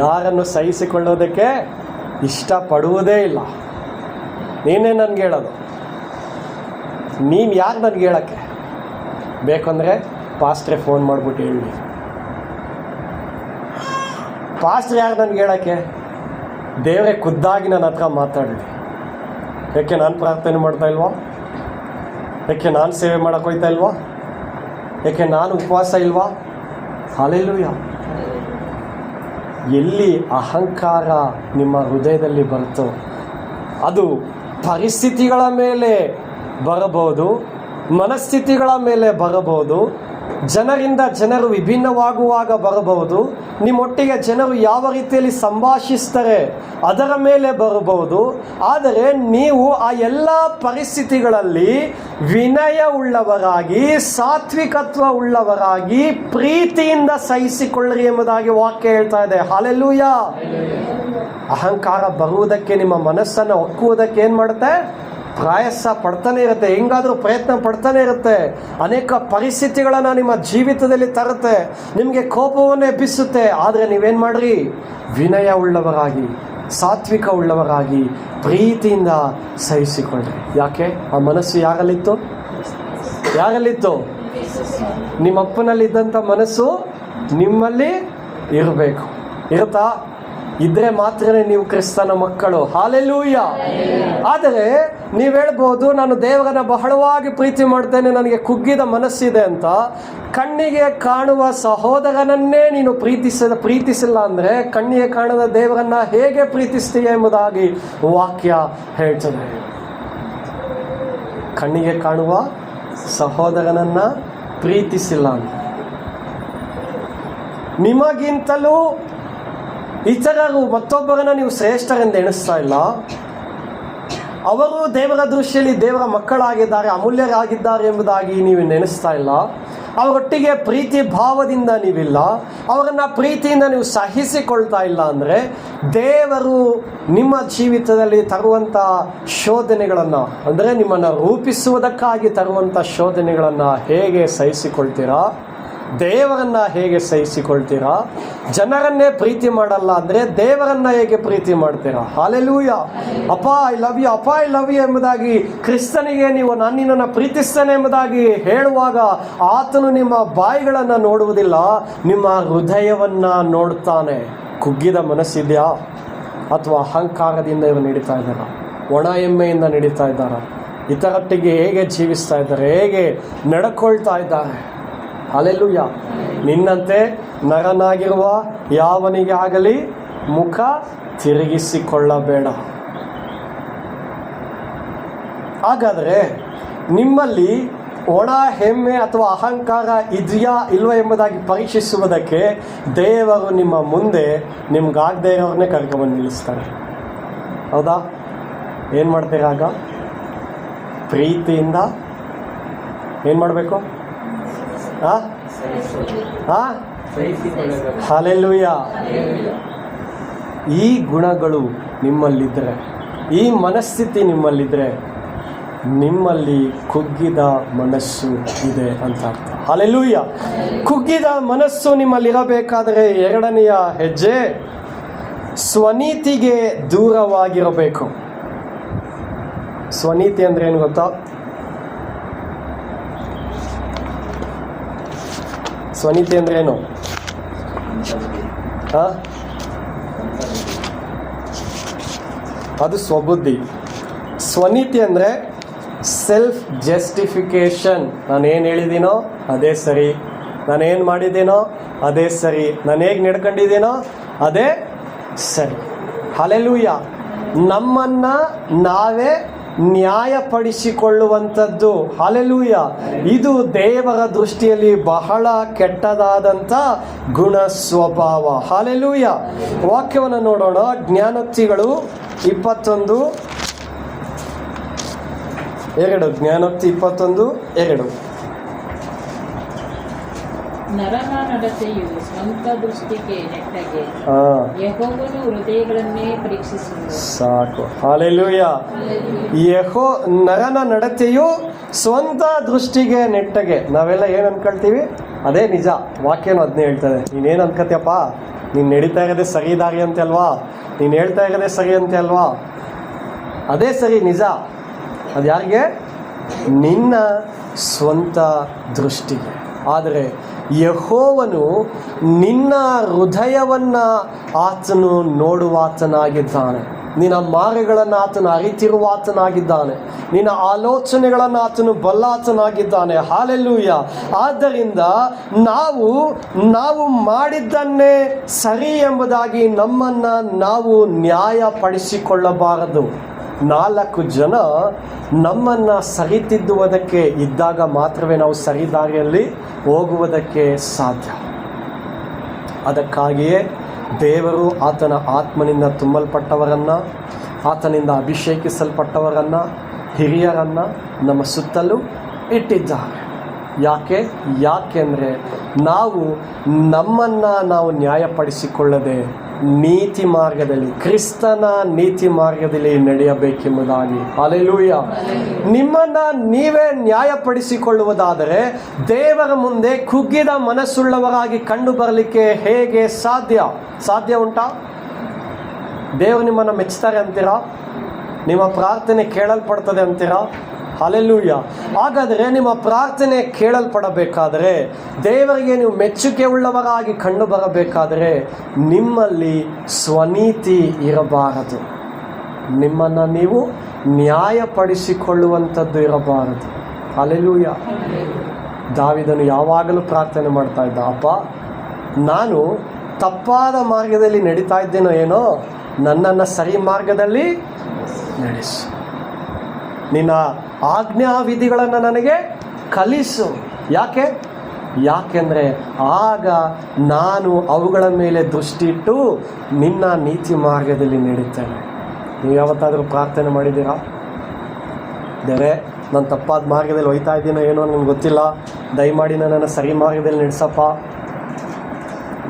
ಯಾರನ್ನು ಸಹಿಸಿಕೊಳ್ಳೋದಕ್ಕೆ ಇಷ್ಟಪಡುವುದೇ ಇಲ್ಲ. ನೀನೇ ನನಗೆ ಹೇಳೋದು, ನೀನು ಯಾರು ನನಗೆ ಹೇಳೋಕ್ಕೆ? ಬೇಕಂದರೆ ಪಾಸ್ಟ್ರೆ ಫೋನ್ ಮಾಡಿಬಿಟ್ಟು ಹೇಳಿ. ಪಾಸ್ಟ್ರೆ ಯಾರು ನನಗೆ ಹೇಳೋಕ್ಕೆ? ದೇವರೇ ಖುದ್ದಾಗಿ ನನ್ನ ಹತ್ರ ಮಾತಾಡಲಿ. ಯಾಕೆ ನಾನು ಪ್ರಾರ್ಥನೆ ಮಾಡ್ತಾ ಇಲ್ವಾ? ಯಾಕೆ ನಾನು ಸೇವೆ ಮಾಡೋಕೆ ಹೋಗ್ತಾ ಇಲ್ವಾ? ಯಾಕೆ ನಾನು ಉಪವಾಸ ಇಲ್ವಾ? ಹಲ್ಲೆಲೂಯ. ಎಲ್ಲಿ ಅಹಂಕಾರ ನಿಮ್ಮ ಹೃದಯದಲ್ಲಿ ಬರುತ್ತೋ ಅದು ಪರಿಸ್ಥಿತಿಗಳ ಮೇಲೆ ಬರಬಹುದು, ಮನಸ್ಥಿತಿಗಳ ಮೇಲೆ ಬರಬಹುದು, ಜನರಿಂದ ಜನರು ವಿಭಿನ್ನವಾಗುವಾಗ ಬರಬಹುದು. ನಿಮ್ಮೊಟ್ಟಿಗೆ ಜನರು ಯಾವ ರೀತಿಯಲ್ಲಿ ಸಂಭಾಷಿಸ್ತಾರೆ ಅದರ ಮೇಲೆ ಬರಬಹುದು. ಆದರೆ ನೀವು ಆ ಎಲ್ಲ ಪರಿಸ್ಥಿತಿಗಳಲ್ಲಿ ವಿನಯ ಉಳ್ಳವರಾಗಿ, ಸಾತ್ವಿಕತ್ವ ಉಳ್ಳವರಾಗಿ, ಪ್ರೀತಿಯಿಂದ ಸಹಿಸಿಕೊಳ್ಳಿರಿ ಎಂಬುದಾಗಿ ವಾಕ್ಯ ಹೇಳ್ತಾ ಇದೆ. ಹಲ್ಲೆಲೂಯಾ. ಅಹಂಕಾರ ಬರುವುದಕ್ಕೆ, ನಿಮ್ಮ ಮನಸ್ಸನ್ನು ಒಕ್ಕುವುದಕ್ಕೆ ಏನು ಮಾಡುತ್ತೆ? ಪ್ರಯಾಸ ಪಡ್ತಾನೆ ಇರುತ್ತೆ, ಹೆಂಗಾದರೂ ಪ್ರಯತ್ನ ಪಡ್ತಾನೆ ಇರುತ್ತೆ. ಅನೇಕ ಪರಿಸ್ಥಿತಿಗಳನ್ನು ನಿಮ್ಮ ಜೀವಿತದಲ್ಲಿ ತರುತ್ತೆ, ನಿಮಗೆ ಕೋಪವನ್ನು ಎಬ್ಬಿಸುತ್ತೆ. ಆದರೆ ನೀವೇನು ಮಾಡ್ರಿ? ವಿನಯ ಉಳ್ಳವರಾಗಿ, ಸಾತ್ವಿಕ ಉಳ್ಳವರಾಗಿ, ಪ್ರೀತಿಯಿಂದ ಸಹಿಸಿಕೊಳ್ಳ್ರಿ. ಯಾಕೆ? ಆ ಮನಸ್ಸು ಯಾರಲ್ಲಿತ್ತು? ಯಾರಲ್ಲಿತ್ತು? ನಿಮ್ಮಪ್ಪನಲ್ಲಿದ್ದಂಥ ಮನಸ್ಸು ನಿಮ್ಮಲ್ಲಿ ಇರಬೇಕು. ಇರುತ್ತಾ? ಇದ್ರೆ ಮಾತ್ರ ನೀವು ಕ್ರಿಸ್ತನ ಮಕ್ಕಳು. ಹಾಲೆಲೂಯ. ಆದರೆ ನೀವು ಹೇಳ್ಬೋದು, ನಾನು ದೇವರನ್ನ ಬಹಳವಾಗಿ ಪ್ರೀತಿ ಮಾಡ್ತೇನೆ, ನನಗೆ ಕುಗ್ಗಿದ ಮನಸ್ಸಿದೆ ಅಂತ. ಕಣ್ಣಿಗೆ ಕಾಣುವ ಸಹೋದರನನ್ನೇ ನೀನು ಪ್ರೀತಿಸಿಲ್ಲ ಅಂದರೆ ಕಣ್ಣಿಗೆ ಕಾಣದ ದೇವರನ್ನ ಹೇಗೆ ಪ್ರೀತಿಸ್ತೀಯ ಎಂಬುದಾಗಿ ವಾಕ್ಯ ಹೇಳ್ತದೆ. ಕಣ್ಣಿಗೆ ಕಾಣುವ ಸಹೋದರನನ್ನ ಪ್ರೀತಿಸಿಲ್ಲ ಅಂತ ನಿಮಗಿಂತಲೂ ಇತರರು ಮತ್ತೊಬ್ಬರನ್ನ ನೀವು ಶ್ರೇಷ್ಠರೆಂದು ಎಣಿಸ್ತಾ ಇಲ್ಲ. ಅವರು ದೇವರ ದೃಷ್ಟಿಯಲ್ಲಿ ದೇವರ ಮಕ್ಕಳಾಗಿದ್ದಾರೆ, ಅಮೂಲ್ಯರಾಗಿದ್ದಾರೆ ಎಂಬುದಾಗಿ ನೀವು ನೆನೆಸ್ತಾ ಇಲ್ಲ. ಅವರೊಟ್ಟಿಗೆ ಪ್ರೀತಿ ಭಾವದಿಂದ ನೀವಿಲ್ಲ, ಅವರನ್ನು ಪ್ರೀತಿಯಿಂದ ನೀವು ಸಹಿಸಿಕೊಳ್ತಾ ಇಲ್ಲ. ಅಂದರೆ ದೇವರು ನಿಮ್ಮ ಜೀವಿತದಲ್ಲಿ ತರುವಂಥ ಶೋಧನೆಗಳನ್ನು, ಅಂದರೆ ನಿಮ್ಮನ್ನು ರೂಪಿಸುವುದಕ್ಕಾಗಿ ತರುವಂಥ ಶೋಧನೆಗಳನ್ನು ಹೇಗೆ ಸಹಿಸಿಕೊಳ್ತೀರಾ? ದೇವರನ್ನ ಹೇಗೆ ಸಹಿಸಿಕೊಳ್ತೀರಾ? ಜನರನ್ನೇ ಪ್ರೀತಿ ಮಾಡಲ್ಲ ಅಂದರೆ ದೇವರನ್ನ ಹೇಗೆ ಪ್ರೀತಿ ಮಾಡ್ತೀರಾ? ಹಾಲೆಲೂಯ. ಅಪ್ಪ ಐ ಲವ್ ಯು, ಅಪ್ಪ ಐ ಲವ್ ಯು ಎಂಬುದಾಗಿ ಕ್ರಿಸ್ತನಿಗೆ ನೀವು ನಾನು ನಿನ್ನನ್ನು ಪ್ರೀತಿಸ್ತೇನೆ ಎಂಬುದಾಗಿ ಹೇಳುವಾಗ ಆತನು ನಿಮ್ಮ ಬಾಯಿಗಳನ್ನು ನೋಡುವುದಿಲ್ಲ, ನಿಮ್ಮ ಹೃದಯವನ್ನು ನೋಡ್ತಾನೆ. ಕುಗ್ಗಿದ ಮನಸ್ಸಿದೆಯಾ? ಅಥವಾ ಅಹಂಕಾರದಿಂದ ಇವರು ನಡೀತಾ ಇದ್ದಾರಾ? ಒಣ ಎಮ್ಮೆಯಿಂದ ನಡೀತಾ ಇದ್ದಾರಾ? ಇತರೊಟ್ಟಿಗೆ ಹೇಗೆ ಜೀವಿಸ್ತಾ ಇದ್ದಾರೆ? ಹೇಗೆ ನಡ್ಕೊಳ್ತಾ ಇದ್ದಾರೆ? ಹಲ್ಲೆಲೂಯ. ನಿನ್ನಂತೆ ನರನಾಗಿರುವ ಯಾವನಿಗೆ ಆಗಲಿ ಮುಖ ತಿರುಗಿಸಿಕೊಳ್ಳಬೇಡ. ಹಾಗಾದರೆ ನಿಮ್ಮಲ್ಲಿ ಒಣ ಹೆಮ್ಮೆ ಅಥವಾ ಅಹಂಕಾರ ಇದೆಯಾ ಇಲ್ವಾ ಎಂಬುದಾಗಿ ಪರೀಕ್ಷಿಸುವುದಕ್ಕೆ ದೇವರು ನಿಮ್ಮ ಮುಂದೆ ನಿಮ್ಗಾಗದೇ ಇರೋರನ್ನೇ ಕರ್ಕೊಂಡ್ಬಂದು ನಿಲ್ಲಿಸ್ತಾರೆ. ಹೌದಾ? ಏನು ಮಾಡ್ತೀರಾ ಆಗ? ಪ್ರೀತಿಯಿಂದ ಏನು ಮಾಡಬೇಕು? ಹಲ್ಲೆಲೂಯ. ಈ ಗುಣಗಳು ನಿಮ್ಮಲ್ಲಿದ್ದರೆ, ಈ ಮನಸ್ಥಿತಿ ನಿಮ್ಮಲ್ಲಿದ್ದರೆ, ನಿಮ್ಮಲ್ಲಿ ಕುಗ್ಗಿದ ಮನಸ್ಸು ಇದೆ ಅಂತ ಅರ್ಥ. ಹಲ್ಲೆಲೂಯ. ಕುಗ್ಗಿದ ಮನಸ್ಸು ನಿಮ್ಮಲ್ಲಿರಬೇಕಾದರೆ ಎರಡನೆಯ ಹೆಜ್ಜೆ ಸ್ವನೀತಿಗೆ ದೂರವಾಗಿರಬೇಕು. ಸ್ವನೀತಿ ಅಂದ್ರೆ ಏನು ಗೊತ್ತಾ? ಸ್ವನೀತಿ ಅಂದ್ರೆ ಏನು? ಅದು ಸ್ವಬುದ್ಧಿ. ಸ್ವನೀತಿ ಅಂದರೆ ಸೆಲ್ಫ್ ಜಸ್ಟಿಫಿಕೇಶನ್. ನಾನೇನು ಹೇಳಿದ್ದೀನೋ ಅದೇ ಸರಿ, ನಾನೇನು ಮಾಡಿದ್ದೀನೋ ಅದೇ ಸರಿ, ನಾನು ಹೇಗೆ ನಡ್ಕೊಂಡಿದ್ದೀನೋ ಅದೇ ಸರಿ. ಹಲ್ಲೆಲೂಯ. ನಮ್ಮನ್ನು ನಾವೇ ನ್ಯಾಯಪಡಿಸಿಕೊಳ್ಳುವಂಥದ್ದು. ಹಲ್ಲೆಲೂಯ. ಇದು ದೇವರ ದೃಷ್ಟಿಯಲ್ಲಿ ಬಹಳ ಕೆಟ್ಟದಾದಂಥ ಗುಣ ಸ್ವಭಾವ. ಹಲ್ಲೆಲೂಯ. ವಾಕ್ಯವನ್ನು ನೋಡೋಣ. ಜ್ಞಾನೋಕ್ತಿಗಳು 21:2. ಜ್ಞಾನೋಕ್ತಿ 21:2. ನರನ ನಡತೆಯು ಸ್ವಂತ ದೃಷ್ಟಿಗೆ ನೆಟ್ಟಗೆ, ಯೆಹೋವನು ಹೃದಯಗಳನ್ನೇ ಪರೀಕ್ಷಿಸುವನು. ಸಾಕು. ಹಲ್ಲೆಲೂಯ. ನರನ ನಡತೆಯು ಸ್ವಂತ ದೃಷ್ಟಿಗೆ ನೆಟ್ಟಗೆ. ನಾವೆಲ್ಲ ಏನು ಅನ್ಕೊಳ್ತೀವಿ ಅದೇ ನಿಜ. ವಾಕ್ಯನು ಅದನ್ನೇ ಹೇಳ್ತದೆ. ನೀನೇನು ಅನ್ಕೋತೀಯಪ್ಪ? ನೀನು ನಡೀತಾ ಇರೋದೇ ಸರಿ ದಾರಿ ಅಂತೆ ಅಲ್ವಾ? ನೀನು ಹೇಳ್ತಾ ಇರೋದೇ ಸರಿ ಅಂತೆ ಅಲ್ವಾ? ಅದೇ ಸರಿ, ನಿಜ. ಅದು ಯಾರಿಗೆ? ನಿನ್ನ ಸ್ವಂತ ದೃಷ್ಟಿಗೆ. ಆದರೆ ಯೆಹೋವನು ನಿನ್ನ ಹೃದಯವನ್ನು ಆತನು ನೋಡುವಾತನಾಗಿದ್ದಾನೆ. ನಿನ್ನ ಮಾರ್ಗಗಳನ್ನು ಆತನು ಅರಿತಿರುವಾತನಾಗಿದ್ದಾನೆ. ನಿನ್ನ ಆಲೋಚನೆಗಳನ್ನು ಆತನು ಬಲ್ಲಾತನಾಗಿದ್ದಾನೆ. ಹಲ್ಲೆಲೂಯ. ಆದ್ದರಿಂದ ನಾವು ಮಾಡಿದ್ದನ್ನೇ ಸರಿ ಎಂಬುದಾಗಿ ನಮ್ಮನ್ನು ನಾವು ನ್ಯಾಯಪಡಿಸಿಕೊಳ್ಳಬಾರದು. 4 ಜನ ನಮ್ಮನ್ನು ಸರಿತಿದ್ದುವುದಕ್ಕೆ ಇದ್ದಾಗ ಮಾತ್ರವೇ ನಾವು ಸರಿದಾರಿಯಲ್ಲಿ ಹೋಗುವುದಕ್ಕೆ ಸಾಧ್ಯ. ಅದಕ್ಕಾಗಿಯೇ ದೇವರು ಆತನ ಆತ್ಮನಿಂದ ತುಂಬಲ್ಪಟ್ಟವರನ್ನು, ಆತನಿಂದ ಅಭಿಷೇಕಿಸಲ್ಪಟ್ಟವರನ್ನು, ಹಿರಿಯರನ್ನು ನಮ್ಮ ಸುತ್ತಲೂ ಇಟ್ಟಿದ್ದಾರೆ. ಯಾಕೆಂದರೆ ನಾವು ನಮ್ಮನ್ನು ನಾವು ನ್ಯಾಯಪಡಿಸಿಕೊಳ್ಳದೆ ನೀತಿ ಮಾರ್ಗದಲ್ಲಿ, ಕ್ರಿಸ್ತನ ನೀತಿ ಮಾರ್ಗದಲ್ಲಿ ನಡೆಯಬೇಕೆಂಬುದಾಗಿ. ಹಲ್ಲೆಲೂಯಾ. ನಿಮ್ಮನ್ನು ನೀವೇ ನ್ಯಾಯಪಡಿಸಿಕೊಳ್ಳುವುದಾದರೆ ದೇವರ ಮುಂದೆ ಕುಗ್ಗಿದ ಮನಸ್ಸುಳ್ಳವರಾಗಿ ಕಂಡು ಬರಲಿಕ್ಕೆ ಹೇಗೆ ಸಾಧ್ಯ ಉಂಟಾ? ದೇವರು ನಿಮ್ಮನ್ನು ಮೆಚ್ಚುತ್ತಾರೆ ಅಂತೀರಾ? ನಿಮ್ಮ ಪ್ರಾರ್ಥನೆ ಕೇಳಲ್ಪಡ್ತದೆ ಅಂತೀರಾ? ಹಲ್ಲೆಲೂಯಾ. ಹಾಗಾದರೆ ನಿಮ್ಮ ಪ್ರಾರ್ಥನೆ ಕೇಳಲ್ಪಡಬೇಕಾದರೆ, ದೇವರಿಗೆ ನೀವು ಮೆಚ್ಚುಗೆ ಉಳ್ಳವರಾಗಿ ಕಂಡು ಬರಬೇಕಾದರೆ ನಿಮ್ಮಲ್ಲಿ ಸ್ವನೀತಿ ಇರಬಾರದು. ನಿಮ್ಮನ್ನು ನೀವು ನ್ಯಾಯಪಡಿಸಿಕೊಳ್ಳುವಂಥದ್ದು ಇರಬಾರದು. ಹಲ್ಲೆಲೂಯಾ. ದಾವೀದನು ಯಾವಾಗಲೂ ಪ್ರಾರ್ಥನೆ ಮಾಡ್ತಾ ಇದ್ದ, ಅಪ್ಪ ನಾನು ತಪ್ಪಾದ ಮಾರ್ಗದಲ್ಲಿ ನಡೀತಾ ಇದ್ದೇನೋ ಏನೋ, ನನ್ನನ್ನು ಸರಿ ಮಾರ್ಗದಲ್ಲಿ ನಡೆಸು. ನಿನ್ನ ಆಜ್ಞಾವಿಧಿಗಳನ್ನು ನನಗೆ ಕಲಿಸು. ಯಾಕೆಂದರೆ ಆಗ ನಾನು ಅವುಗಳ ಮೇಲೆ ದೃಷ್ಟಿ ಇಟ್ಟು ನಿನ್ನ ನೀತಿ ಮಾರ್ಗದಲ್ಲಿ ನಡೀತೇನೆ. ನೀವು ಯಾವತ್ತಾದರೂ ಪ್ರಾರ್ಥನೆ ಮಾಡಿದ್ದೀರಾ? ದೇವರೇ, ನಾನು ತಪ್ಪಾದ ಮಾರ್ಗದಲ್ಲಿ ಹೋಗ್ತಾ ಇದ್ದೀನೋ ಏನೋ ನನಗೆ ಗೊತ್ತಿಲ್ಲ, ದಯಮಾಡಿ ನನ್ನನ್ನು ಸರಿ ಮಾರ್ಗದಲ್ಲಿ ನಡೆಸಪ್ಪ.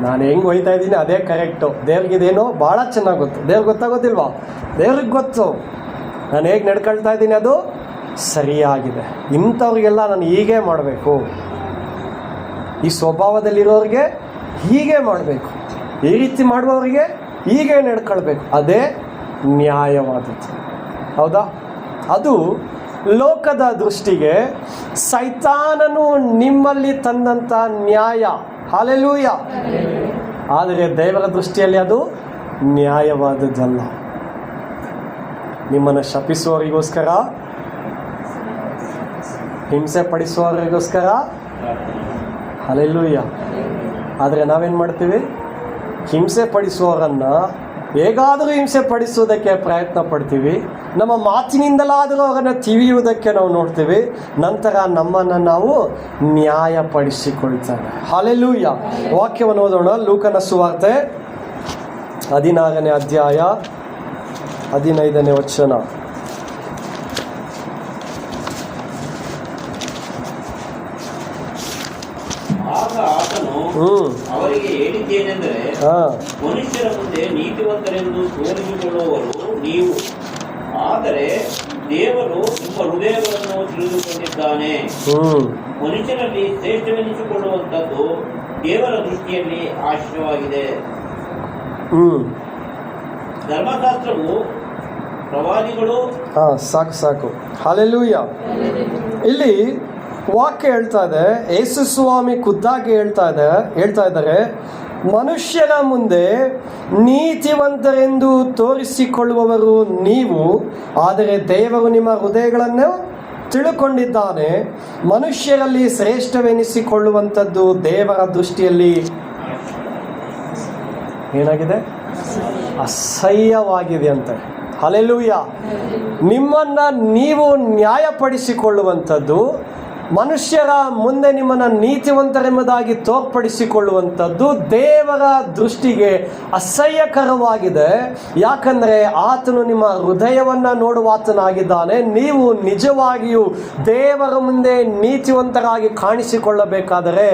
ನಾನು ಹೆಂಗೆ ಹೋಗ್ತಾ ಇದ್ದೀನಿ ಅದೇ ಕರೆಕ್ಟು. ದೇವ್ರಿಗಿದೇನೋ ಭಾಳ ಚೆನ್ನಾಗಿ ಗೊತ್ತು. ದೇವ್ರಿಗೆ ಗೊತ್ತಾಗೋದಿಲ್ವಾ? ದೇವ್ರಿಗೆ ಗೊತ್ತು ನಾನು ಹೇಗೆ ನಡ್ಕೊಳ್ತಾ ಇದ್ದೀನಿ, ಅದು ಸರಿಯಾಗಿದೆ. ಇಂಥವ್ರಿಗೆಲ್ಲ ನಾನು ಹೀಗೆ ಮಾಡಬೇಕು, ಈ ಸ್ವಭಾವದಲ್ಲಿರೋರಿಗೆ ಹೀಗೆ ಮಾಡಬೇಕು, ಈ ರೀತಿ ಮಾಡುವವರಿಗೆ ಹೀಗೆ ನಡ್ಕೊಳ್ಬೇಕು. ಅದೇ ನ್ಯಾಯವಾದದ್ದು. ಹೌದಾ? ಅದು ಲೋಕದ ದೃಷ್ಟಿಗೆ ಸೈತಾನನು ನಿಮ್ಮಲ್ಲಿ ತಂದಂಥ ನ್ಯಾಯ. ಹಲ್ಲೆಲೂಯಾ. ಆದರೆ ದೇವರ ದೃಷ್ಟಿಯಲ್ಲಿ ಅದು ನ್ಯಾಯವಾದದ್ದಲ್ಲ. ನಿಮ್ಮನ್ನು ಶಪಿಸುವವರಿಗೋಸ್ಕರ, ಹಿಂಸೆ ಪಡಿಸುವವರಿಗೋಸ್ಕರ. ಹಲ್ಲೆಲೂಯಾ. ಆದರೆ ನಾವೇನು ಮಾಡ್ತೀವಿ? ಹಿಂಸೆ ಪಡಿಸುವವರನ್ನು ಹೇಗಾದರೂ ಹಿಂಸೆ ಪಡಿಸುವುದಕ್ಕೆ ಪ್ರಯತ್ನ ಪಡ್ತೀವಿ. ನಮ್ಮ ಮಾತಿನಿಂದಲಾದರೂ ಅವರನ್ನು ತಿವಿಯುವುದಕ್ಕೆ ನಾವು ನೋಡ್ತೀವಿ. ನಂತರ ನಮ್ಮನ್ನು ನಾವು ನ್ಯಾಯಪಡಿಸಿಕೊಳ್ತೇವೆ. ಹಲ್ಲೆಲೂಯಾ. ವಾಕ್ಯವನ್ನು ಓದೋಣ. ಲೂಕನ ಸುವಾರ್ತೆ 16ನೇ ಅಧ್ಯಾಯ 15ನೇ ವಚನ. ಆಗ ಆತನು ಅವರಿಗೆ ಹೇಳಿದ್ದೇನೆಂದರೆ, ಮನುಷ್ಯರ ಮುಂದೆ ನೀತಿವಂತರೆಂದು ತೋರಿಸಿಕೊಳ್ಳುವವರು ನೀವು, ಆದರೆ ದೇವರು ನಿಮ್ಮ ಹೃದಯಗಳನ್ನು ತಿಳಿದುಕೊಂಡಿದ್ದಾನೆ. ಮನುಷ್ಯರಲ್ಲಿ ಶ್ರೇಷ್ಠವೆನಿಸಿಕೊಳ್ಳುವಂಥದ್ದು ದೇವರ ದೃಷ್ಟಿಯಲ್ಲಿ ಆಶ್ರಯವಾಗಿದೆ. ಧರ್ಮಶಾಸ್ತ್ರವು, ಪ್ರವಾದಿಗಳು. ಸಾಕು. ಹಲ್ಲೆಲೂಯಾ. ಇಲ್ಲಿ ವಾಕ್ಯ ಹೇಳ್ತಾ ಇದೆ, ಯೇಸು ಸ್ವಾಮಿ ಖುದ್ದಾಗಿ ಹೇಳ್ತಾ ಇದ್ದಾರೆ, ಮನುಷ್ಯರ ಮುಂದೆ ನೀತಿವಂತರೆಂದು ತೋರಿಸಿಕೊಳ್ಳುವವರು ನೀವು, ಆದರೆ ದೇವರು ನಿಮ್ಮ ಹೃದಯಗಳನ್ನು ತಿಳುಕೊಂಡಿದ್ದಾನೆ. ಮನುಷ್ಯರಲ್ಲಿ ಶ್ರೇಷ್ಠವೆನಿಸಿಕೊಳ್ಳುವಂಥದ್ದು ದೇವರ ದೃಷ್ಟಿಯಲ್ಲಿ ಏನಾಗಿದೆ? ಅಸಹ್ಯವಾಗಿದೆ ಅಂತೆ. ಹಲ್ಲೆಲೂಯಾ. ನಿಮ್ಮನ್ನು ನೀವು ನ್ಯಾಯಪಡಿಸಿಕೊಳ್ಳುವಂಥದ್ದು, ಮನುಷ್ಯರ ಮುಂದೆ ನಿಮ್ಮನ್ನು ನೀತಿವಂತರೆಂಬುದಾಗಿ ತೋರ್ಪಡಿಸಿಕೊಳ್ಳುವಂಥದ್ದು ದೇವರ ದೃಷ್ಟಿಗೆ ಅಸಹ್ಯಕರವಾಗಿದೆ. ಯಾಕಂದರೆ ಆತನು ನಿಮ್ಮ ಹೃದಯವನ್ನು ನೋಡುವ ಆತನಾಗಿದ್ದಾನೆ. ನೀವು ನಿಜವಾಗಿಯೂ ದೇವರ ಮುಂದೆ ನೀತಿವಂತರಾಗಿ ಕಾಣಿಸಿಕೊಳ್ಳಬೇಕಾದರೆ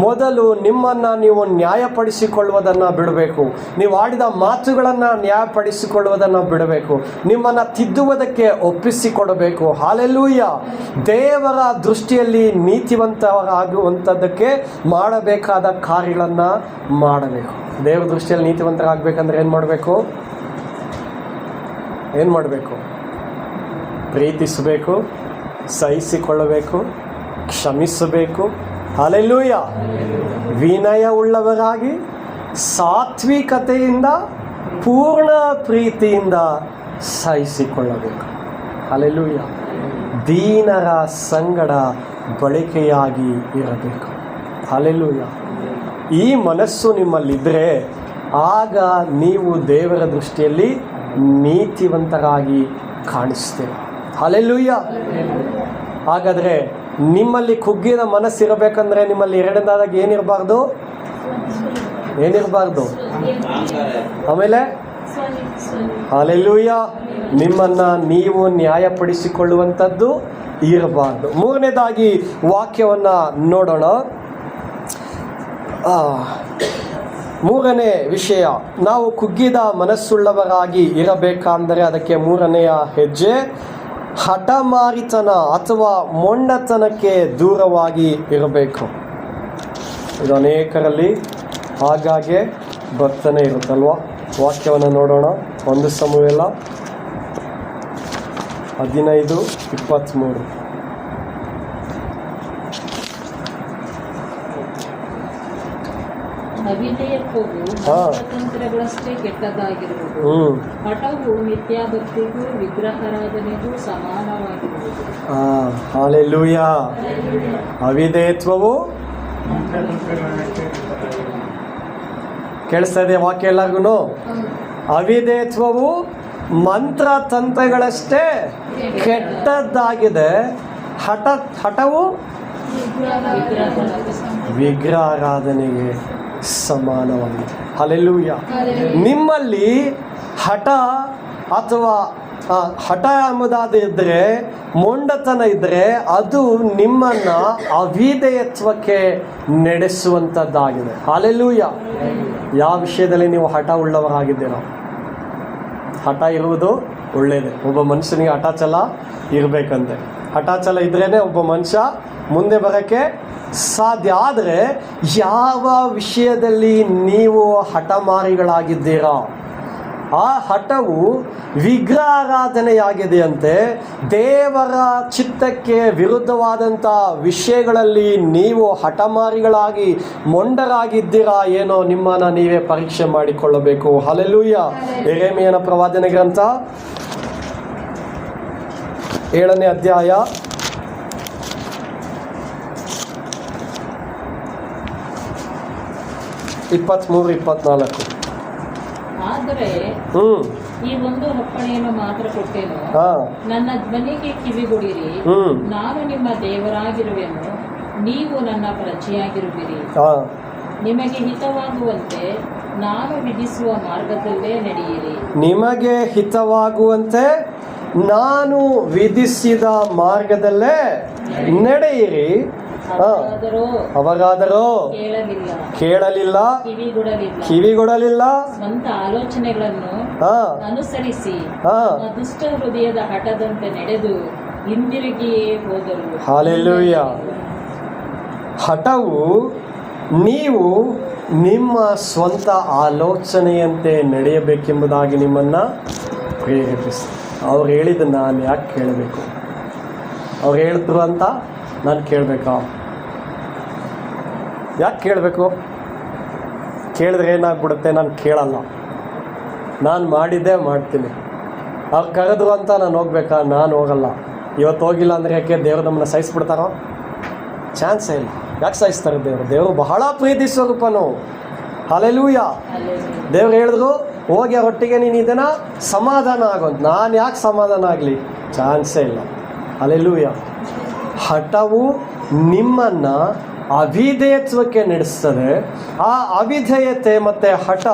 ಮೊದಲು ನಿಮ್ಮನ್ನು ನೀವು ನ್ಯಾಯಪಡಿಸಿಕೊಳ್ಳುವುದನ್ನು ಬಿಡಬೇಕು. ನೀವು ಆಡಿದ ಮಾತುಗಳನ್ನು ನ್ಯಾಯಪಡಿಸಿಕೊಳ್ಳುವುದನ್ನು ಬಿಡಬೇಕು. ನಿಮ್ಮನ್ನು ತಿದ್ದುವುದಕ್ಕೆ ಒಪ್ಪಿಸಿಕೊಡಬೇಕು. ಹಲ್ಲೆಲೂಯಾ. ದೇವರ ದೃಷ್ಟಿಯಲ್ಲಿ ನೀತಿವಂತರಾಗುವಂಥದ್ದಕ್ಕೆ ಮಾಡಬೇಕಾದ ಕಾರ್ಯಗಳನ್ನು ಮಾಡಬೇಕು. ದೇವರ ದೃಷ್ಟಿಯಲ್ಲಿ ನೀತಿವಂತರಾಗಬೇಕಂದ್ರೆ ಏನು ಮಾಡಬೇಕು? ಪ್ರೀತಿಸಬೇಕು, ಸಹಿಸಿಕೊಳ್ಳಬೇಕು, ಕ್ಷಮಿಸಬೇಕು. ಹಲ್ಲೆಲೂಯಾ. ವಿನಯ ಉಳ್ಳವರಾಗಿ ಸಾತ್ವಿಕತೆಯಿಂದ ಪೂರ್ಣ ಪ್ರೀತಿಯಿಂದ ಸಹಿಸಿಕೊಳ್ಳಬೇಕು. ಹಲ್ಲೆಲೂಯಾ. ದೀನರ ಸಂಗಡ ಬಳಕೆಯಾಗಿ ಇರಬೇಕು. ಹಲ್ಲೆಲೂಯಾ. ಈ ಮನಸ್ಸು ನಿಮ್ಮಲ್ಲಿದ್ದರೆ ಆಗ ನೀವು ದೇವರ ದೃಷ್ಟಿಯಲ್ಲಿ ನೀತಿವಂತರಾಗಿ ಕಾಣಿಸ್ತೀರ. ಹಲ್ಲೆಲೂಯ. ಹಾಗಾದರೆ ನಿಮ್ಮಲ್ಲಿ ಕುಗ್ಗಿದ ಮನಸ್ಸಿರಬೇಕಂದ್ರೆ ನಿಮ್ಮಲ್ಲಿ ಎರಡನೇದಾಗಿ ಏನಿರಬಾರ್ದು? ಆಮೇಲೆ ಹಲ್ಲೆಲೂಯ, ನಿಮ್ಮನ್ನು ನೀವು ನ್ಯಾಯಪಡಿಸಿಕೊಳ್ಳುವಂಥದ್ದು ಇರಬಾರ್ದು. ಮೂರನೇದಾಗಿ ವಾಕ್ಯವನ್ನು ನೋಡೋಣ. ಮೂರನೇ ವಿಷಯ, ನಾವು ಕುಗ್ಗಿದ ಮನಸ್ಸುಳ್ಳವರಾಗಿ ಇರಬೇಕಂದರೆ ಅದಕ್ಕೆ ಮೂರನೆಯ ಹೆಜ್ಜೆ ಹಠಮಾರಿತನ ಅಥವಾ ಮೊಂಡತನಕ್ಕೆ ದೂರವಾಗಿ ಇರಬೇಕು. ಇದು ಅನೇಕರಲ್ಲಿ ಆಗಾಗ್ಗೆ ಬರ್ತಾನೆ ಇರುತ್ತಲ್ವ. ವಾಕ್ಯವನ್ನು ನೋಡೋಣ. 1 ಸಮುವೇಲ 15:23. ಅವಿಧೇಯತ್ವವು ತಂತ್ರಗಳಷ್ಟೇ ಕೆಟ್ಟದಾಗಿರುವುದು, ಹಠವು ಮಿಥ್ಯಾಭಕ್ತಿಗೂ ವಿಗ್ರಹಾರಾಧನೆಗೂ ಸಮಾನವಾಗಿರುವುದು. ಹಲ್ಲೆಲೂಯ. ಅವಿಧೇಯತ್ವವು ಕೇಳಿಸ್ತಾ ಇದೆ ವಾಕ್ಯ ಎಲ್ಲರಿಗೂ? ಅವಿಧೇಯತ್ವವು ಮಂತ್ರ ತಂತ್ರಗಳಷ್ಟೇ ಕೆಟ್ಟದ್ದಾಗಿದೆ, ಹಠವು ವಿಗ್ರಹಾರಾಧನೆಗೆ ಸಮಾನವಾಗಿದೆ. ಹಲ್ಲೆಲೂಯ. ನಿಮ್ಮಲ್ಲಿ ಹಠ ಅಥವಾ ಹಠ ಎಂಬುದಾದ್ರೆ ಮೊಂಡತನ ಇದ್ದರೆ ಅದು ನಿಮ್ಮನ್ನು ಅವಿಧೇಯತ್ವಕ್ಕೆ ನಡೆಸುವಂಥದ್ದಾಗಿದೆ. ಹಲ್ಲೆಲೂಯ. ಯಾವ ವಿಷಯದಲ್ಲಿ ನೀವು ಹಠ ಉಳ್ಳವರಾಗಿದ್ದೀರೋ? ಹಠ ಇರುವುದು ಒಳ್ಳೆಯದೇ. ಒಬ್ಬ ಮನುಷ್ಯನಿಗೆ ಹಠಾಚಲ ಇರಬೇಕಂತೆ. ಹಠಾಚಲ ಇದ್ರೇ ಒಬ್ಬ ಮನುಷ್ಯ ಮುಂದೆ ಬರೋಕ್ಕೆ ಸಾಧ್ಯ. ಆದರೆ ಯಾವ ವಿಷಯದಲ್ಲಿ ನೀವು ಹಠಮಾರಿಗಳಾಗಿದ್ದೀರಾ, ಆ ಹಠವು ವಿಗ್ರಹಾರಾಧನೆಯಾಗಿದೆಯಂತೆ. ದೇವರ ಚಿತ್ತಕ್ಕೆ ವಿರುದ್ಧವಾದಂಥ ವಿಷಯಗಳಲ್ಲಿ ನೀವು ಹಠಮಾರಿಗಳಾಗಿ ಮೊಂಡರಾಗಿದ್ದೀರಾ ಏನೋ ನಿಮ್ಮನ್ನು ನೀವೇ ಪರೀಕ್ಷೆ ಮಾಡಿಕೊಳ್ಳಬೇಕು. ಹಲ್ಲೆಲೂಯ. ಯೆರೆಮೀಯನ ಪ್ರವಾದನೆ ಗ್ರಂಥ 7ನೇ ಅಧ್ಯಾಯ 23-24. ಆದರೆ ಈ ಒಂದು ಅಪ್ಪಣೆಯನ್ನು ಮಾತ್ರ ಕೊಟ್ಟೆನು, ನನ್ನ ಧ್ವನಿಗೆ ಕಿವಿಗೊಡಿರಿ, ನಾನು ನಿಮ್ಮ ದೇವರಾಗಿರುವೆನು, ನೀವು ನನ್ನ ಪ್ರಜೆಯಾಗಿರುವಿರಿ. ನಿಮಗೆ ಹಿತವಾಗುವಂತೆ ನಾನು ವಿಧಿಸುವ ಮಾರ್ಗದಲ್ಲೇ ನಡೆಯಿರಿ. ನಿಮಗೆ ಹಿತವಾಗುವಂತೆ ನಾನು ವಿಧಿಸಿದ ಮಾರ್ಗದಲ್ಲೇ ನಡೆಯಿರಿ. ಅವರಾದರೂ ಕೇಳಲಿಲ್ಲ, ಕಿವಿಗೊಡಲಿಲ್ಲ, ಸ್ವಂತ ಆಲೋಚನೆಗಳನ್ನು ಅನುಸರಿಸಿ ದುಷ್ಟ ಹೃದಯದ ಹಠದಂತೆ ನಡೆದು ಹಿಂದಿರುಗಿಯೇ ಹೋದರು. ಹಲ್ಲೆಲೂಯ. ಹಠವು ನೀವು ನಿಮ್ಮ ಸ್ವಂತ ಆಲೋಚನೆಯಂತೆ ನಡೆಯಬೇಕೆಂಬುದಾಗಿ ನಿಮ್ಮನ್ನು ಪ್ರೇರೇಪಿಸಿ. ಅವ್ರು ಹೇಳಿದ ನಾನು ಯಾಕೆ ಕೇಳಬೇಕು? ಅವ್ರು ಹೇಳಿದ್ರು ಅಂತ ನಾನು ಕೇಳಬೇಕಾ? ಯಾಕೆ ಕೇಳಬೇಕು? ಕೇಳಿದ್ರೆ ಏನಾಗ್ಬಿಡುತ್ತೆ? ನಾನು ಕೇಳಲ್ಲ, ನಾನು ಮಾಡಿದ್ದೇ ಮಾಡ್ತೀನಿ. ಅವ್ರು ಕರೆದ್ರು ಅಂತ ನಾನು ಹೋಗ್ಬೇಕಾ? ನಾನು ಹೋಗಲ್ಲ. ಇವತ್ತು ಹೋಗಿಲ್ಲ ಅಂದರೆ ಯಾಕೆ ದೇವರು ನಮ್ಮನ್ನು ಸಹಿಸ್ಬಿಡ್ತಾರೋ? ಚಾನ್ಸೇ ಇಲ್ಲ. ಯಾಕೆ ಸಹಿಸ್ತಾರೆ ದೇವರು? ದೇವರು ಬಹಳ ಪ್ರೀತಿ ಸ್ವರೂಪನು. ಹಲ್ಲೆಲೂಯ. ದೇವ್ರು ಹೇಳಿದ್ರು ಹೋಗಿ ಅವರೊಟ್ಟಿಗೆ ನೀನು ಇದನ್ನು ಸಮಾಧಾನ ಆಗೋದು. ನಾನು ಯಾಕೆ ಸಮಾಧಾನ ಆಗಲಿ? ಚಾನ್ಸೇ ಇಲ್ಲ. ಹಲ್ಲೆಲೂಯ. ಹಠವು ನಿಮ್ಮನ್ನು ಅವಿಧೇಯತ್ವಕ್ಕೆ ನಡೆಸ್ತದೆ. ಆ ಅವಿಧೇಯತೆ ಮತ್ತು ಹಠ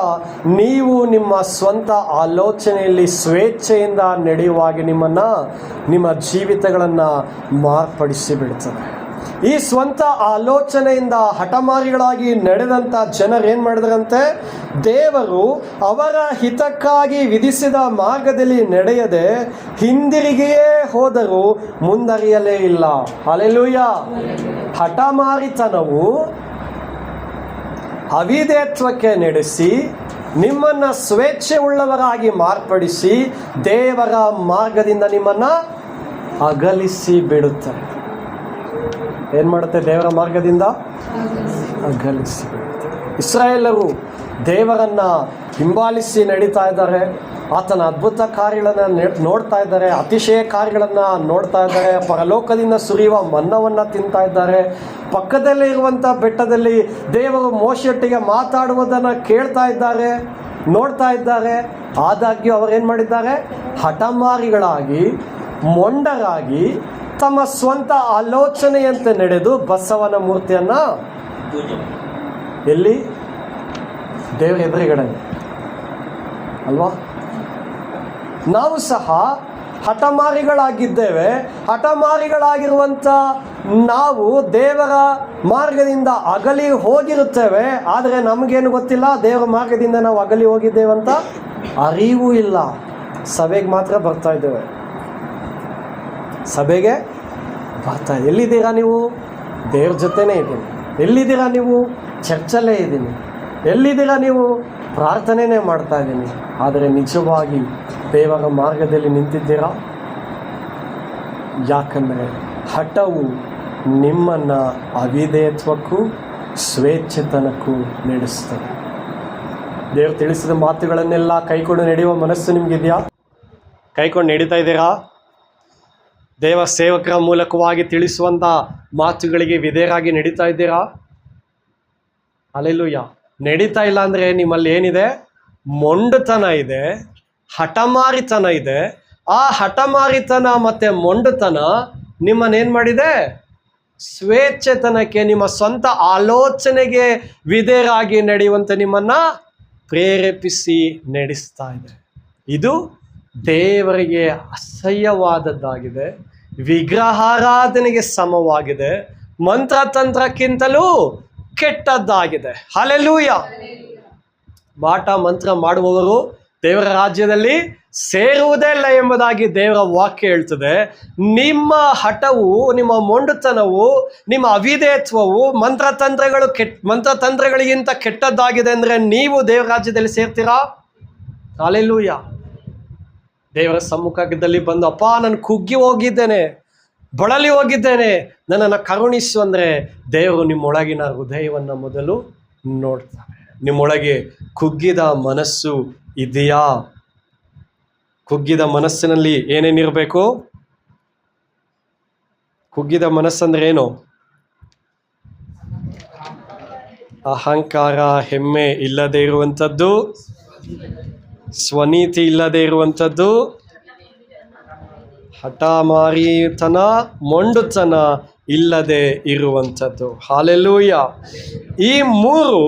ನೀವು ನಿಮ್ಮ ಸ್ವಂತ ಆಲೋಚನೆಯಲ್ಲಿ ಸ್ವೇಚ್ಛೆಯಿಂದ ನಡೆಯುವಾಗ ನಿಮ್ಮ ಜೀವಿತಗಳನ್ನು ಮಾರ್ಪಡಿಸಿ ಬಿಡ್ತದೆ. ಈ ಸ್ವಂತ ಆಲೋಚನೆಯಿಂದ ಹಠಮಾರಿಗಳಾಗಿ ನಡೆದಂಥ ಜನರು ಏನು ಮಾಡಿದ್ರಂತೆ? ದೇವರು ಅವರ ಹಿತಕ್ಕಾಗಿ ವಿಧಿಸಿದ ಮಾರ್ಗದಲ್ಲಿ ನಡೆಯದೆ ಹಿಂದಿರುಗಿಯೇ ಹೋದರೂ ಮುಂದರಿಯಲೇ ಇಲ್ಲ. ಹಲ್ಲೆಲೂಯ. ಹಠಮಾರಿತನವು ಅವಿಧೇಯತ್ವಕ್ಕೆ ನಡೆಸಿ ನಿಮ್ಮನ್ನು ಸ್ವೇಚ್ಛೆ ಉಳ್ಳವರಾಗಿ ಮಾರ್ಪಡಿಸಿ ದೇವರ ಮಾರ್ಗದಿಂದ ನಿಮ್ಮನ್ನು ಅಗಲಿಸಿ ಬಿಡುತ್ತಾರೆ. ಏನು ಮಾಡುತ್ತೆ? ದೇವರ ಮಾರ್ಗದಿಂದ ಅಗಲಿಸಿ ಬಿಡುತ್ತೆ. ಇಸ್ರಾಯೇಲರು ದೇವರನ್ನು ಹಿಂಬಾಲಿಸಿ ನಡೀತಾ ಇದ್ದಾರೆ. ಆತನ ಅದ್ಭುತ ಕಾರ್ಯಗಳನ್ನು ನೋಡ್ತಾ ಇದ್ದಾರೆ, ಅತಿಶಯ ಕಾರ್ಯಗಳನ್ನು ನೋಡ್ತಾ ಇದ್ದಾರೆ, ಪರಲೋಕದಿಂದ ಸುರಿಯುವ ಮನ್ನವನ್ನು ತಿಂತಾ ಇದ್ದಾರೆ. ಪಕ್ಕದಲ್ಲೇ ಇರುವಂಥ ಬೆಟ್ಟದಲ್ಲಿ ದೇವರು ಮೋಶೆಯೊಟ್ಟಿಗೆ ಮಾತಾಡುವುದನ್ನು ಕೇಳ್ತಾ ಇದ್ದಾರೆ, ನೋಡ್ತಾ ಇದ್ದಾರೆ. ಆದಾಗ್ಯೂ ಅವರೇನು ಮಾಡಿದ್ದಾರೆ? ಹಠಮಾರಿಗಳಾಗಿ ಮೊಂಡರಾಗಿ ತಮ್ಮ ಸ್ವಂತ ಆಲೋಚನೆಯಂತೆ ನಡೆದು ಬಸವನ ಮೂರ್ತಿಯನ್ನ ಪೂಜೆ ಮಾಡಿ. ಎಲ್ಲಿ? ದೇವರ ಎದುರುಗಡೆ ಅಲ್ವಾ? ನಾವು ಸಹ ಹಠಮಾರಿಗಳಾಗಿದ್ದೇವೆ. ಹಠಮಾರಿಗಳಾಗಿರುವಂಥ ನಾವು ದೇವರ ಮಾರ್ಗದಿಂದ ಅಗಲಿ ಹೋಗಿರುತ್ತೇವೆ. ಆದರೆ ನಮಗೇನು ಗೊತ್ತಿಲ್ಲ, ದೇವರ ಮಾರ್ಗದಿಂದ ನಾವು ಅಗಲಿ ಹೋಗಿದ್ದೇವಂತ ಅರಿವು ಇಲ್ಲ. ಸಭೆಗೆ ಮಾತ್ರ ಬರ್ತಾ ಇದ್ದೇವೆ, ಸಭೆಗೆ ಬರ್ತಾ ಇದೆ. ಎಲ್ಲಿದ್ದೀರಾ ನೀವು? ದೇವ್ರ ಜೊತೆನೇ ಇದ್ದೀನಿ. ಎಲ್ಲಿದ್ದೀರಾ ನೀವು? ಚರ್ಚಲ್ಲೇ ಇದ್ದೀನಿ. ಎಲ್ಲಿದ್ದೀರಾ ನೀವು? ಪ್ರಾರ್ಥನೆನೇ ಮಾಡ್ತಾ ಇದ್ದೀನಿ. ಆದರೆ ನಿಜವಾಗಿ ದೇವರ ಮಾರ್ಗದಲ್ಲಿ ನಿಂತಿದ್ದೀರಾ? ಯಾಕಂದರೆ ಹಠವು ನಿಮ್ಮನ್ನು ಅವಿಧೇಯತ್ವಕ್ಕೂ ಸ್ವೇಚ್ಛೆತನಕ್ಕೂ ನಡೆಸ್ತದೆ. ದೇವರು ತಿಳಿಸಿದ ಮಾತುಗಳನ್ನೆಲ್ಲ ಕೈಕೊಂಡು ನಡೆಯುವ ಮನಸ್ಸು ನಿಮಗಿದೆಯಾ? ಕೈಕೊಂಡು ನಡೀತಾ ಇದ್ದೀರಾ? ದೇವ ಸೇವಕರ ಮೂಲಕವಾಗಿ ತಿಳಿಸುವಂಥ ಮಾತುಗಳಿಗೆ ವಿಧೇಯರಾಗಿ ನಡೀತಾ ಇದ್ದೀರಾ? ಅಲ್ಲೆಲ್ಲೂಯ್ಯ. ನಡೀತಾ ಇಲ್ಲ ಅಂದರೆ ನಿಮ್ಮಲ್ಲಿ ಏನಿದೆ? ಮೊಂಡುತನ ಇದೆ, ಹಠಮಾರಿತನ ಇದೆ. ಆ ಹಠಮಾರಿತನ ಮತ್ತು ಮೊಂಡುತನ ನಿಮ್ಮನ್ನೇನು ಮಾಡಿದೆ? ಸ್ವೇಚ್ಛೆತನಕ್ಕೆ, ನಿಮ್ಮ ಸ್ವಂತ ಆಲೋಚನೆಗೆ ವಿಧೇಯರಾಗಿ ನಡೆಯುವಂತೆ ನಿಮ್ಮನ್ನು ಪ್ರೇರೇಪಿಸಿ ನಡೆಸ್ತಾ ಇದೆ. ಇದು ದೇವರಿಗೆ ಅಸಹ್ಯವಾದದ್ದಾಗಿದೆ, ವಿಗ್ರಹಾರಾಧನೆಗೆ ಸಮವಾಗಿದೆ, ಮಂತ್ರತಂತ್ರಕ್ಕಿಂತಲೂ ಕೆಟ್ಟದ್ದಾಗಿದೆ. ಹಲ್ಲೆಲೂಯಾ. ಮಾಟ ಮಂತ್ರ ಮಾಡುವವರು ದೇವರ ರಾಜ್ಯದಲ್ಲಿ ಸೇರುವುದೇ ಇಲ್ಲ ಎಂಬುದಾಗಿ ದೇವರ ವಾಕ್ಯ ಹೇಳ್ತದೆ. ನಿಮ್ಮ ಹಠವು, ನಿಮ್ಮ ಮೊಂಡುತನವು, ನಿಮ್ಮ ಅವಿಧೇಯತ್ವವು ಮಂತ್ರತಂತ್ರಗಳಿಗಿಂತ ಕೆಟ್ಟದ್ದಾಗಿದೆ ಅಂದರೆ ನೀವು ದೇವರ ರಾಜ್ಯದಲ್ಲಿ ಸೇರ್ತೀರಾ? ಹಲ್ಲೆಲೂಯಾ. ದೇವರ ಸಮ್ಮುಖದಲ್ಲಿ ಬಂದು, ಅಪ್ಪ ನಾನು ಕುಗ್ಗಿ ಹೋಗಿದ್ದೇನೆ, ಬಳಲಿ ಹೋಗಿದ್ದೇನೆ, ನನ್ನನ್ನು ಕರುಣಿಸು ಅಂದರೆ ದೇವರು ನಿಮ್ಮೊಳಗಿನ ಹೃದಯವನ್ನು ಮೊದಲು ನೋಡ್ತಾರೆ. ನಿಮ್ಮೊಳಗೆ ಕುಗ್ಗಿದ ಮನಸ್ಸು ಇದೆಯಾ? ಕುಗ್ಗಿದ ಮನಸ್ಸಿನಲ್ಲಿ ಏನೇನಿರಬೇಕು? ಕುಗ್ಗಿದ ಮನಸ್ಸಂದ್ರೆ ಏನು? ಅಹಂಕಾರ, ಹೆಮ್ಮೆ ಇಲ್ಲದೆ ಇರುವಂಥದ್ದು, ಸ್ವನೀತಿ ಇಲ್ಲದೆ ಇರುವಂಥದ್ದು, ಹಠಮಾರಿತನ, ಮೊಂಡುತನ ಇಲ್ಲದೆ ಇರುವಂಥದ್ದು. ಹಲ್ಲೆಲೂಯ. ಈ ಮೂರು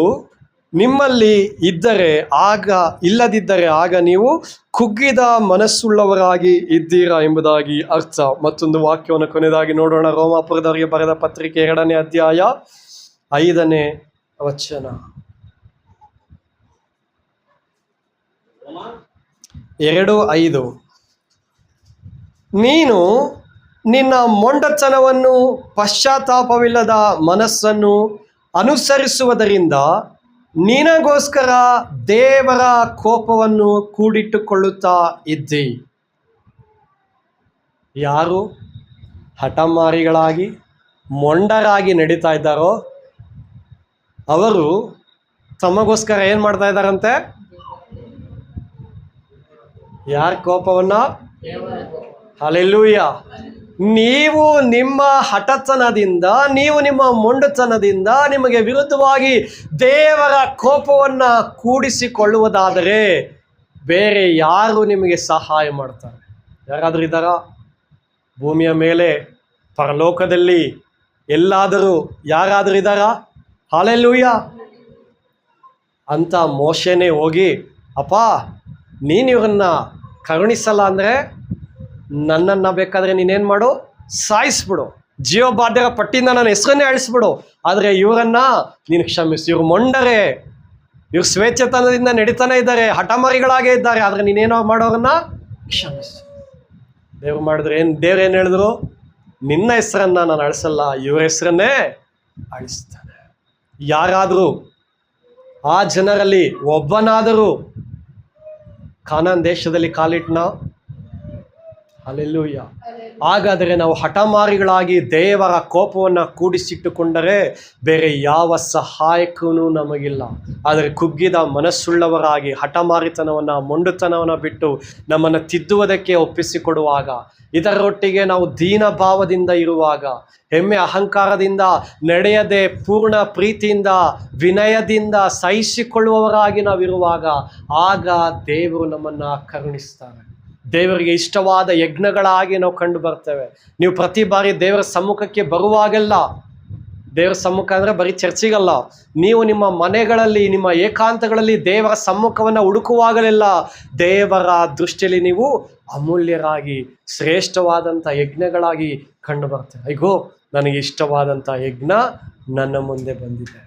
ನಿಮ್ಮಲ್ಲಿ ಇದ್ದರೆ, ಆಗ ಇಲ್ಲದಿದ್ದರೆ ಆಗ ನೀವು ಕುಗ್ಗಿದ ಮನಸ್ಸುಳ್ಳವರಾಗಿ ಇದ್ದೀರಾ ಎಂಬುದಾಗಿ ಅರ್ಥ. ಮತ್ತೊಂದು ವಾಕ್ಯವನ್ನು ಕೊನೆಯದಾಗಿ ನೋಡೋಣ. ರೋಮಾಪುರದವರಿಗೆ ಬರೆದ ಪತ್ರಿಕೆ 2ನೇ ಅಧ್ಯಾಯ 5ನೇ ವಚನ. 2:5. ನೀನು ನಿನ್ನ ಮೊಂಡತನವನ್ನು, ಪಶ್ಚಾತ್ತಾಪವಿಲ್ಲದ ಮನಸ್ಸನ್ನು ಅನುಸರಿಸುವುದರಿಂದ ನಿನಗೋಸ್ಕರ ದೇವರ ಕೋಪವನ್ನು ಕೂಡಿಟ್ಟುಕೊಳ್ಳುತ್ತಾ ಇದ್ದಿ. ಯಾರು ಹಠಮಾರಿಗಳಾಗಿ ಮೊಂಡರಾಗಿ ನಡೀತಾ ಇದ್ದಾರೋ ಅವರು ತಮಗೋಸ್ಕರ ಏನು ಮಾಡ್ತಾ ಇದ್ದಾರಂತೆ? ಯಾರ ಕೋಪವನ್ನ? ಹಲ್ಲೆಲೂಯ. ನೀವು ನಿಮ್ಮ ಹಠತನದಿಂದ, ನೀವು ನಿಮ್ಮ ಮೊಂಡುತನದಿಂದ ನಿಮಗೆ ವಿರುದ್ಧವಾಗಿ ದೇವರ ಕೋಪವನ್ನು ಕೂಡಿಸಿಕೊಳ್ಳುವುದಾದರೆ ಬೇರೆ ಯಾರು ನಿಮಗೆ ಸಹಾಯ ಮಾಡ್ತಾರೆ? ಯಾರಾದರೂ ಇದ್ದಾರಾ? ಭೂಮಿಯ ಮೇಲೆ, ಪರಲೋಕದಲ್ಲಿ ಎಲ್ಲಾದರೂ ಯಾರಾದರೂ ಇದ್ದಾರಾ? ಹಲ್ಲೆಲೂಯ. ಅಂತ ಮೋಶೆನೇ ಹೋಗಿ, ಅಪ್ಪ ನೀನು ಇವ್ರನ್ನ ಕರುಣಿಸಲ್ಲ ಅಂದರೆ ನನ್ನನ್ನು ಬೇಕಾದರೆ ನೀನೇನು ಮಾಡು? ಸಾಯಿಸ್ಬಿಡು, ಜೀವಬಾಧ್ಯರ ಪಟ್ಟಿಯಿಂದ ನನ್ನ ಹೆಸರನ್ನೇ ಅಳಿಸ್ಬಿಡು. ಆದರೆ ಇವರನ್ನು ನೀನು ಕ್ಷಮಿಸು. ಇವ್ರು ಮೊಂಡರೆ, ಇವ್ರು ಸ್ವೇಚ್ಛತನದಿಂದ ನಡೀತಾನೆ ಇದ್ದಾರೆ, ಹಠಮಾರಿಗಳಾಗೇ ಇದ್ದಾರೆ. ಆದರೆ ನೀನೇನೋ ಮಾಡೋರನ್ನ ಕ್ಷಮಿಸು. ದೇವ್ರು ಮಾಡಿದ್ರೆ ದೇವ್ರೇನು ಹೇಳಿದ್ರು? ನಿನ್ನ ಹೆಸರನ್ನು ನಾನು ಅಳಿಸಲ್ಲ, ಇವ್ರ ಹೆಸರನ್ನೇ ಅಳಿಸ್ತಾನೆ. ಯಾರಾದರೂ ಆ ಜನರಲ್ಲಿ ಒಬ್ಬನಾದರೂ ಕಾನಾನ್ ದೇಶದಲ್ಲಿ ಕಾಲಿಟ್ನ? ಹಲ್ಲೆಲೂಯ. ಹಾಗಾದರೆ ನಾವು ಹಠಮಾರಿಗಳಾಗಿ ದೇವರ ಕೋಪವನ್ನು ಕೂಡಿಸಿಟ್ಟುಕೊಂಡರೆ ಬೇರೆ ಯಾವ ಸಹಾಯಕನೂ ನಮಗಿಲ್ಲ. ಆದರೆ ಕುಗ್ಗಿದ ಮನಸ್ಸುಳ್ಳವರಾಗಿ ಹಠಮಾರಿತನವನ್ನು, ಮೊಂಡುತನವನ್ನು ಬಿಟ್ಟು ನಮ್ಮನ್ನು ತಿದ್ದುವುದಕ್ಕೆ ಒಪ್ಪಿಸಿಕೊಡುವಾಗ, ಇದರೊಟ್ಟಿಗೆ ನಾವು ದೀನ ಭಾವದಿಂದ ಇರುವಾಗ, ಹೆಮ್ಮೆ ಅಹಂಕಾರದಿಂದ ನಡೆಯದೆ ಪೂರ್ಣ ಪ್ರೀತಿಯಿಂದ, ವಿನಯದಿಂದ ಸಹಿಸಿಕೊಳ್ಳುವವರಾಗಿ ನಾವಿರುವಾಗ ಆಗ ದೇವರು ನಮ್ಮನ್ನು ಕರುಣಿಸ್ತಾರೆ. ದೇವರಿಗೆ ಇಷ್ಟವಾದ ಯಜ್ಞಗಳಾಗಿ ನಾವು ಕಂಡು ಬರ್ತೇವೆ. ನೀವು ಪ್ರತಿ ಬಾರಿ ದೇವರ ಸಮ್ಮುಖಕ್ಕೆ ಬರುವಾಗೆಲ್ಲ, ದೇವರ ಸಮ್ಮುಖ ಅಂದರೆ ಬರೀ ಚರ್ಚಿಗಲ್ಲ, ನೀವು ನಿಮ್ಮ ಮನೆಗಳಲ್ಲಿ, ನಿಮ್ಮ ಏಕಾಂತಗಳಲ್ಲಿ ದೇವರ ಸಮ್ಮುಖವನ್ನು ಹುಡುಕುವಾಗಲೆಲ್ಲ ದೇವರ ದೃಷ್ಟಿಯಲ್ಲಿ ನೀವು ಅಮೂಲ್ಯರಾಗಿ ಶ್ರೇಷ್ಠವಾದಂಥ ಯಜ್ಞಗಳಾಗಿ ಕಂಡು ಬರ್ತೇವೆ. ಅಯ್ಯೋ, ನನಗೆ ಇಷ್ಟವಾದಂಥ ಯಜ್ಞ ನನ್ನ ಮುಂದೆ ಬಂದಿದೆ.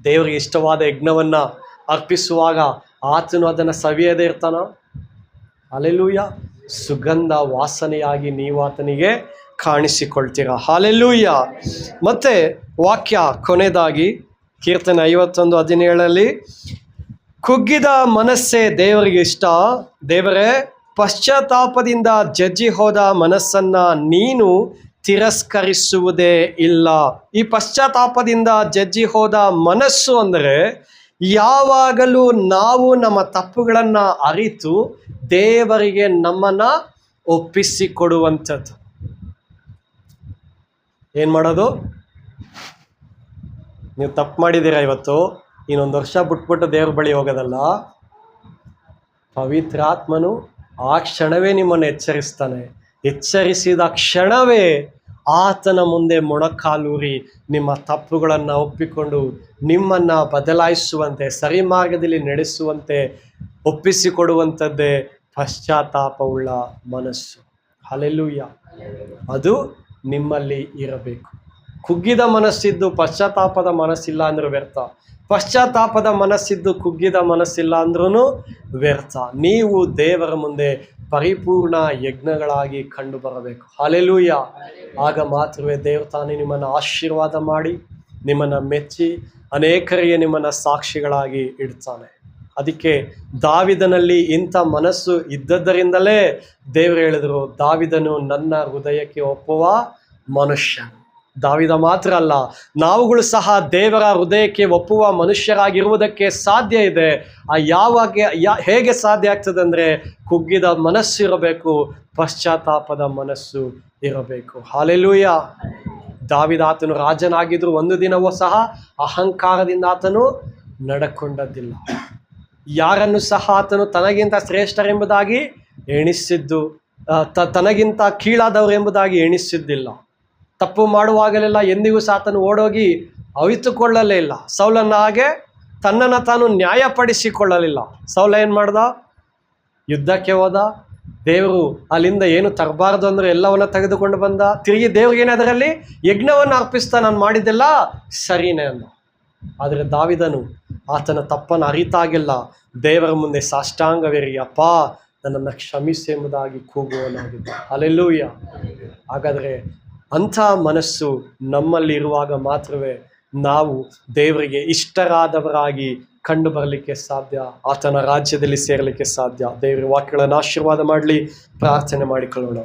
ದೇವರಿಗೆ ಇಷ್ಟವಾದ ಯಜ್ಞವನ್ನು ಅರ್ಪಿಸುವಾಗ ಆತನು ಅದನ್ನು ಸವಿಯದೇ ಇರ್ತಾನೋ? ಹಲ್ಲೆಲೂಯಾ. ಸುಗಂಧ ವಾಸನೆಯಾಗಿ ನೀವು ಆತನಿಗೆ ಕಾಣಿಸಿಕೊಳ್ತೀರಾ. ಹಲ್ಲೆಲೂಯಾ. ಮತ್ತೆ ವಾಕ್ಯ ಕೊನೆಯದಾಗಿ ಕೀರ್ತನೆ 51:17 ಕುಗ್ಗಿದ ಮನಸ್ಸೇ ದೇವರಿಗೆ ಇಷ್ಟ. ದೇವರೇ, ಪಶ್ಚಾತ್ತಾಪದಿಂದ ಜಜ್ಜಿ ಹೋದ ಮನಸ್ಸನ್ನು ನೀನು ತಿರಸ್ಕರಿಸುವುದೇ ಇಲ್ಲ. ಈ ಪಶ್ಚಾತ್ತಾಪದಿಂದ ಜಜ್ಜಿ ಹೋದ ಮನಸ್ಸು ಅಂದರೆ ಯಾವಾಗಲೂ ನಾವು ನಮ್ಮ ತಪ್ಪುಗಳನ್ನು ಅರಿತು ದೇವರಿಗೆ ನಮ್ಮನ್ನು ಒಪ್ಪಿಸಿಕೊಡುವಂಥದ್ದು. ಏನು ಮಾಡೋದು? ನೀವು ತಪ್ಪು ಮಾಡಿದ್ದೀರಾ, ಇವತ್ತು ಇನ್ನೊಂದು ವರ್ಷ ಬಿಟ್ಬಿಟ್ಟು ದೇವ್ರ ಬಳಿ ಹೋಗೋದಲ್ಲ. ಪವಿತ್ರಾತ್ಮನು ಆ ಕ್ಷಣವೇ ನಿಮ್ಮನ್ನು ಎಚ್ಚರಿಸ್ತಾನೆ. ಎಚ್ಚರಿಸಿದ ಕ್ಷಣವೇ ಆತನ ಮುಂದೆ ಮೊಣಕಾಲೂರಿ ನಿಮ್ಮ ತಪ್ಪುಗಳನ್ನು ಒಪ್ಪಿಕೊಂಡು ನಿಮ್ಮನ್ನು ಬದಲಾಯಿಸುವಂತೆ, ಸರಿ ಮಾರ್ಗದಲ್ಲಿ ನಡೆಸುವಂತೆ ಒಪ್ಪಿಸಿಕೊಡುವಂಥದ್ದೇ ಪಶ್ಚಾತ್ತಾಪವುಳ್ಳ ಮನಸ್ಸು. ಹಲ್ಲೆಲೂಯಾ. ಅದು ನಿಮ್ಮಲ್ಲಿ ಇರಬೇಕು. ಕುಗ್ಗಿದ ಮನಸ್ಸಿದ್ದು ಪಶ್ಚಾತ್ತಾಪದ ಮನಸ್ಸಿಲ್ಲ ಅಂದ್ರೆ ವ್ಯರ್ಥ. ಪಶ್ಚಾತ್ತಾಪದ ಮನಸ್ಸಿದ್ದು ಕುಗ್ಗಿದ ಮನಸ್ಸಿಲ್ಲ ಅಂದ್ರೂ ವ್ಯರ್ಥ. ನೀವು ದೇವರ ಮುಂದೆ ಪರಿಪೂರ್ಣ ಯಜ್ಞಗಳಾಗಿ ಕಂಡು ಬರಬೇಕು. ಹಲ್ಲೆಲೂಯಾ. ಆಗ ಮಾತ್ರವೇ ದೇವರು ತಾನೇ ನಿಮ್ಮನ್ನು ಆಶೀರ್ವಾದ ಮಾಡಿ, ನಿಮ್ಮನ್ನು ಮೆಚ್ಚಿ, ಅನೇಕರಿಗೆ ನಿಮ್ಮನ್ನು ಸಾಕ್ಷಿಗಳಾಗಿ ಇಡ್ತಾನೆ. ಅದಕ್ಕೆ ದಾವಿದನಲ್ಲಿ ಇಂಥ ಮನಸ್ಸು ಇದ್ದದ್ದರಿಂದಲೇ ದೇವರು ಹೇಳಿದರು, ದಾವಿದನು ನನ್ನ ಹೃದಯಕ್ಕೆ ಒಪ್ಪುವ ಮನುಷ್ಯ. ದಾವಿದ ಮಾತ್ರ ಅಲ್ಲ, ನಾವುಗಳು ಸಹ ದೇವರ ಹೃದಯಕ್ಕೆ ಒಪ್ಪುವ ಮನುಷ್ಯರಾಗಿರುವುದಕ್ಕೆ ಸಾಧ್ಯ ಇದೆ. ಹೇಗೆ ಸಾಧ್ಯ ಆಗ್ತದೆ ಅಂದರೆ ಕುಗ್ಗಿದ ಮನಸ್ಸು ಇರಬೇಕು, ಪಶ್ಚಾತ್ತಾಪದ ಮನಸ್ಸು ಇರಬೇಕು. ಹಲ್ಲೆಲೂಯಾ. ದಾವಿದ ಆತನು ರಾಜನಾಗಿದ್ದರೂ ಒಂದು ದಿನವೂ ಸಹ ಅಹಂಕಾರದಿಂದ ಆತನು ನಡ್ಕೊಂಡದ್ದಿಲ್ಲ. ಯಾರನ್ನು ಸಹ ಆತನು ತನಗಿಂತ ಶ್ರೇಷ್ಠರೆಂಬುದಾಗಿ ಎಣಿಸಿದ್ದು, ತನಗಿಂತ ಕೀಳಾದವರು ಎಂಬುದಾಗಿ ಎಣಿಸಿದ್ದಿಲ್ಲ. ತಪ್ಪು ಮಾಡುವಾಗಲೆಲ್ಲ ಎಂದಿಗೂ ಸಹ ಆತನು ಓಡೋಗಿ ಅವಿತುಕೊಳ್ಳಲೇ ಇಲ್ಲ. ಸೌಲನ ಹಾಗೆ ತನ್ನನ್ನು ತಾನು ನ್ಯಾಯಪಡಿಸಿಕೊಳ್ಳಲಿಲ್ಲ. ಸೌಲ ಏನು ಮಾಡ್ದ? ಯುದ್ಧಕ್ಕೆ ಹೋದ. ದೇವರು ಅಲ್ಲಿಂದ ಏನು ತರಬಾರ್ದು ಅಂದ್ರೆ ಎಲ್ಲವನ್ನ ತೆಗೆದುಕೊಂಡು ಬಂದ. ತಿರುಗಿ ದೇವ್ರಿಗೇನೆ ಅದರಲ್ಲಿ ಯಜ್ಞವನ್ನು ಅರ್ಪಿಸ್ತಾ, ನಾನು ಮಾಡಿದ್ದೆಲ್ಲ ಸರಿನೇ ಅಂದ. ಆದರೆ ದಾವಿದನು ಆತನ ತಪ್ಪನ್ನು ಅರಿತಾಗೆಲ್ಲ ದೇವರ ಮುಂದೆ ಸಾಷ್ಟಾಂಗವೇರಿ, ಅಪ್ಪ ನನ್ನನ್ನು ಕ್ಷಮಿಸಿ ಎಂಬುದಾಗಿ ಕೂಗುವನಾಗಿದ್ದ. ಹಲ್ಲೆಲೂಯಾ. ಹಾಗಾದರೆ ಅಂಥ ಮನಸ್ಸು ನಮ್ಮಲ್ಲಿ ಇರುವಾಗ ಮಾತ್ರವೇ ನಾವು ದೇವರಿಗೆ ಇಷ್ಟರಾದವರಾಗಿ ಕಂಡು ಬರಲಿಕ್ಕೆ ಸಾಧ್ಯ, ಆತನ ರಾಜ್ಯದಲ್ಲಿ ಸೇರಲಿಕ್ಕೆ ಸಾಧ್ಯ. ದೇವರ ವಾಕ್ಯಗಳನ್ನು ಆಶೀರ್ವಾದ ಮಾಡಲಿ. ಪ್ರಾರ್ಥನೆ ಮಾಡಿಕೊಳ್ಳೋಣ.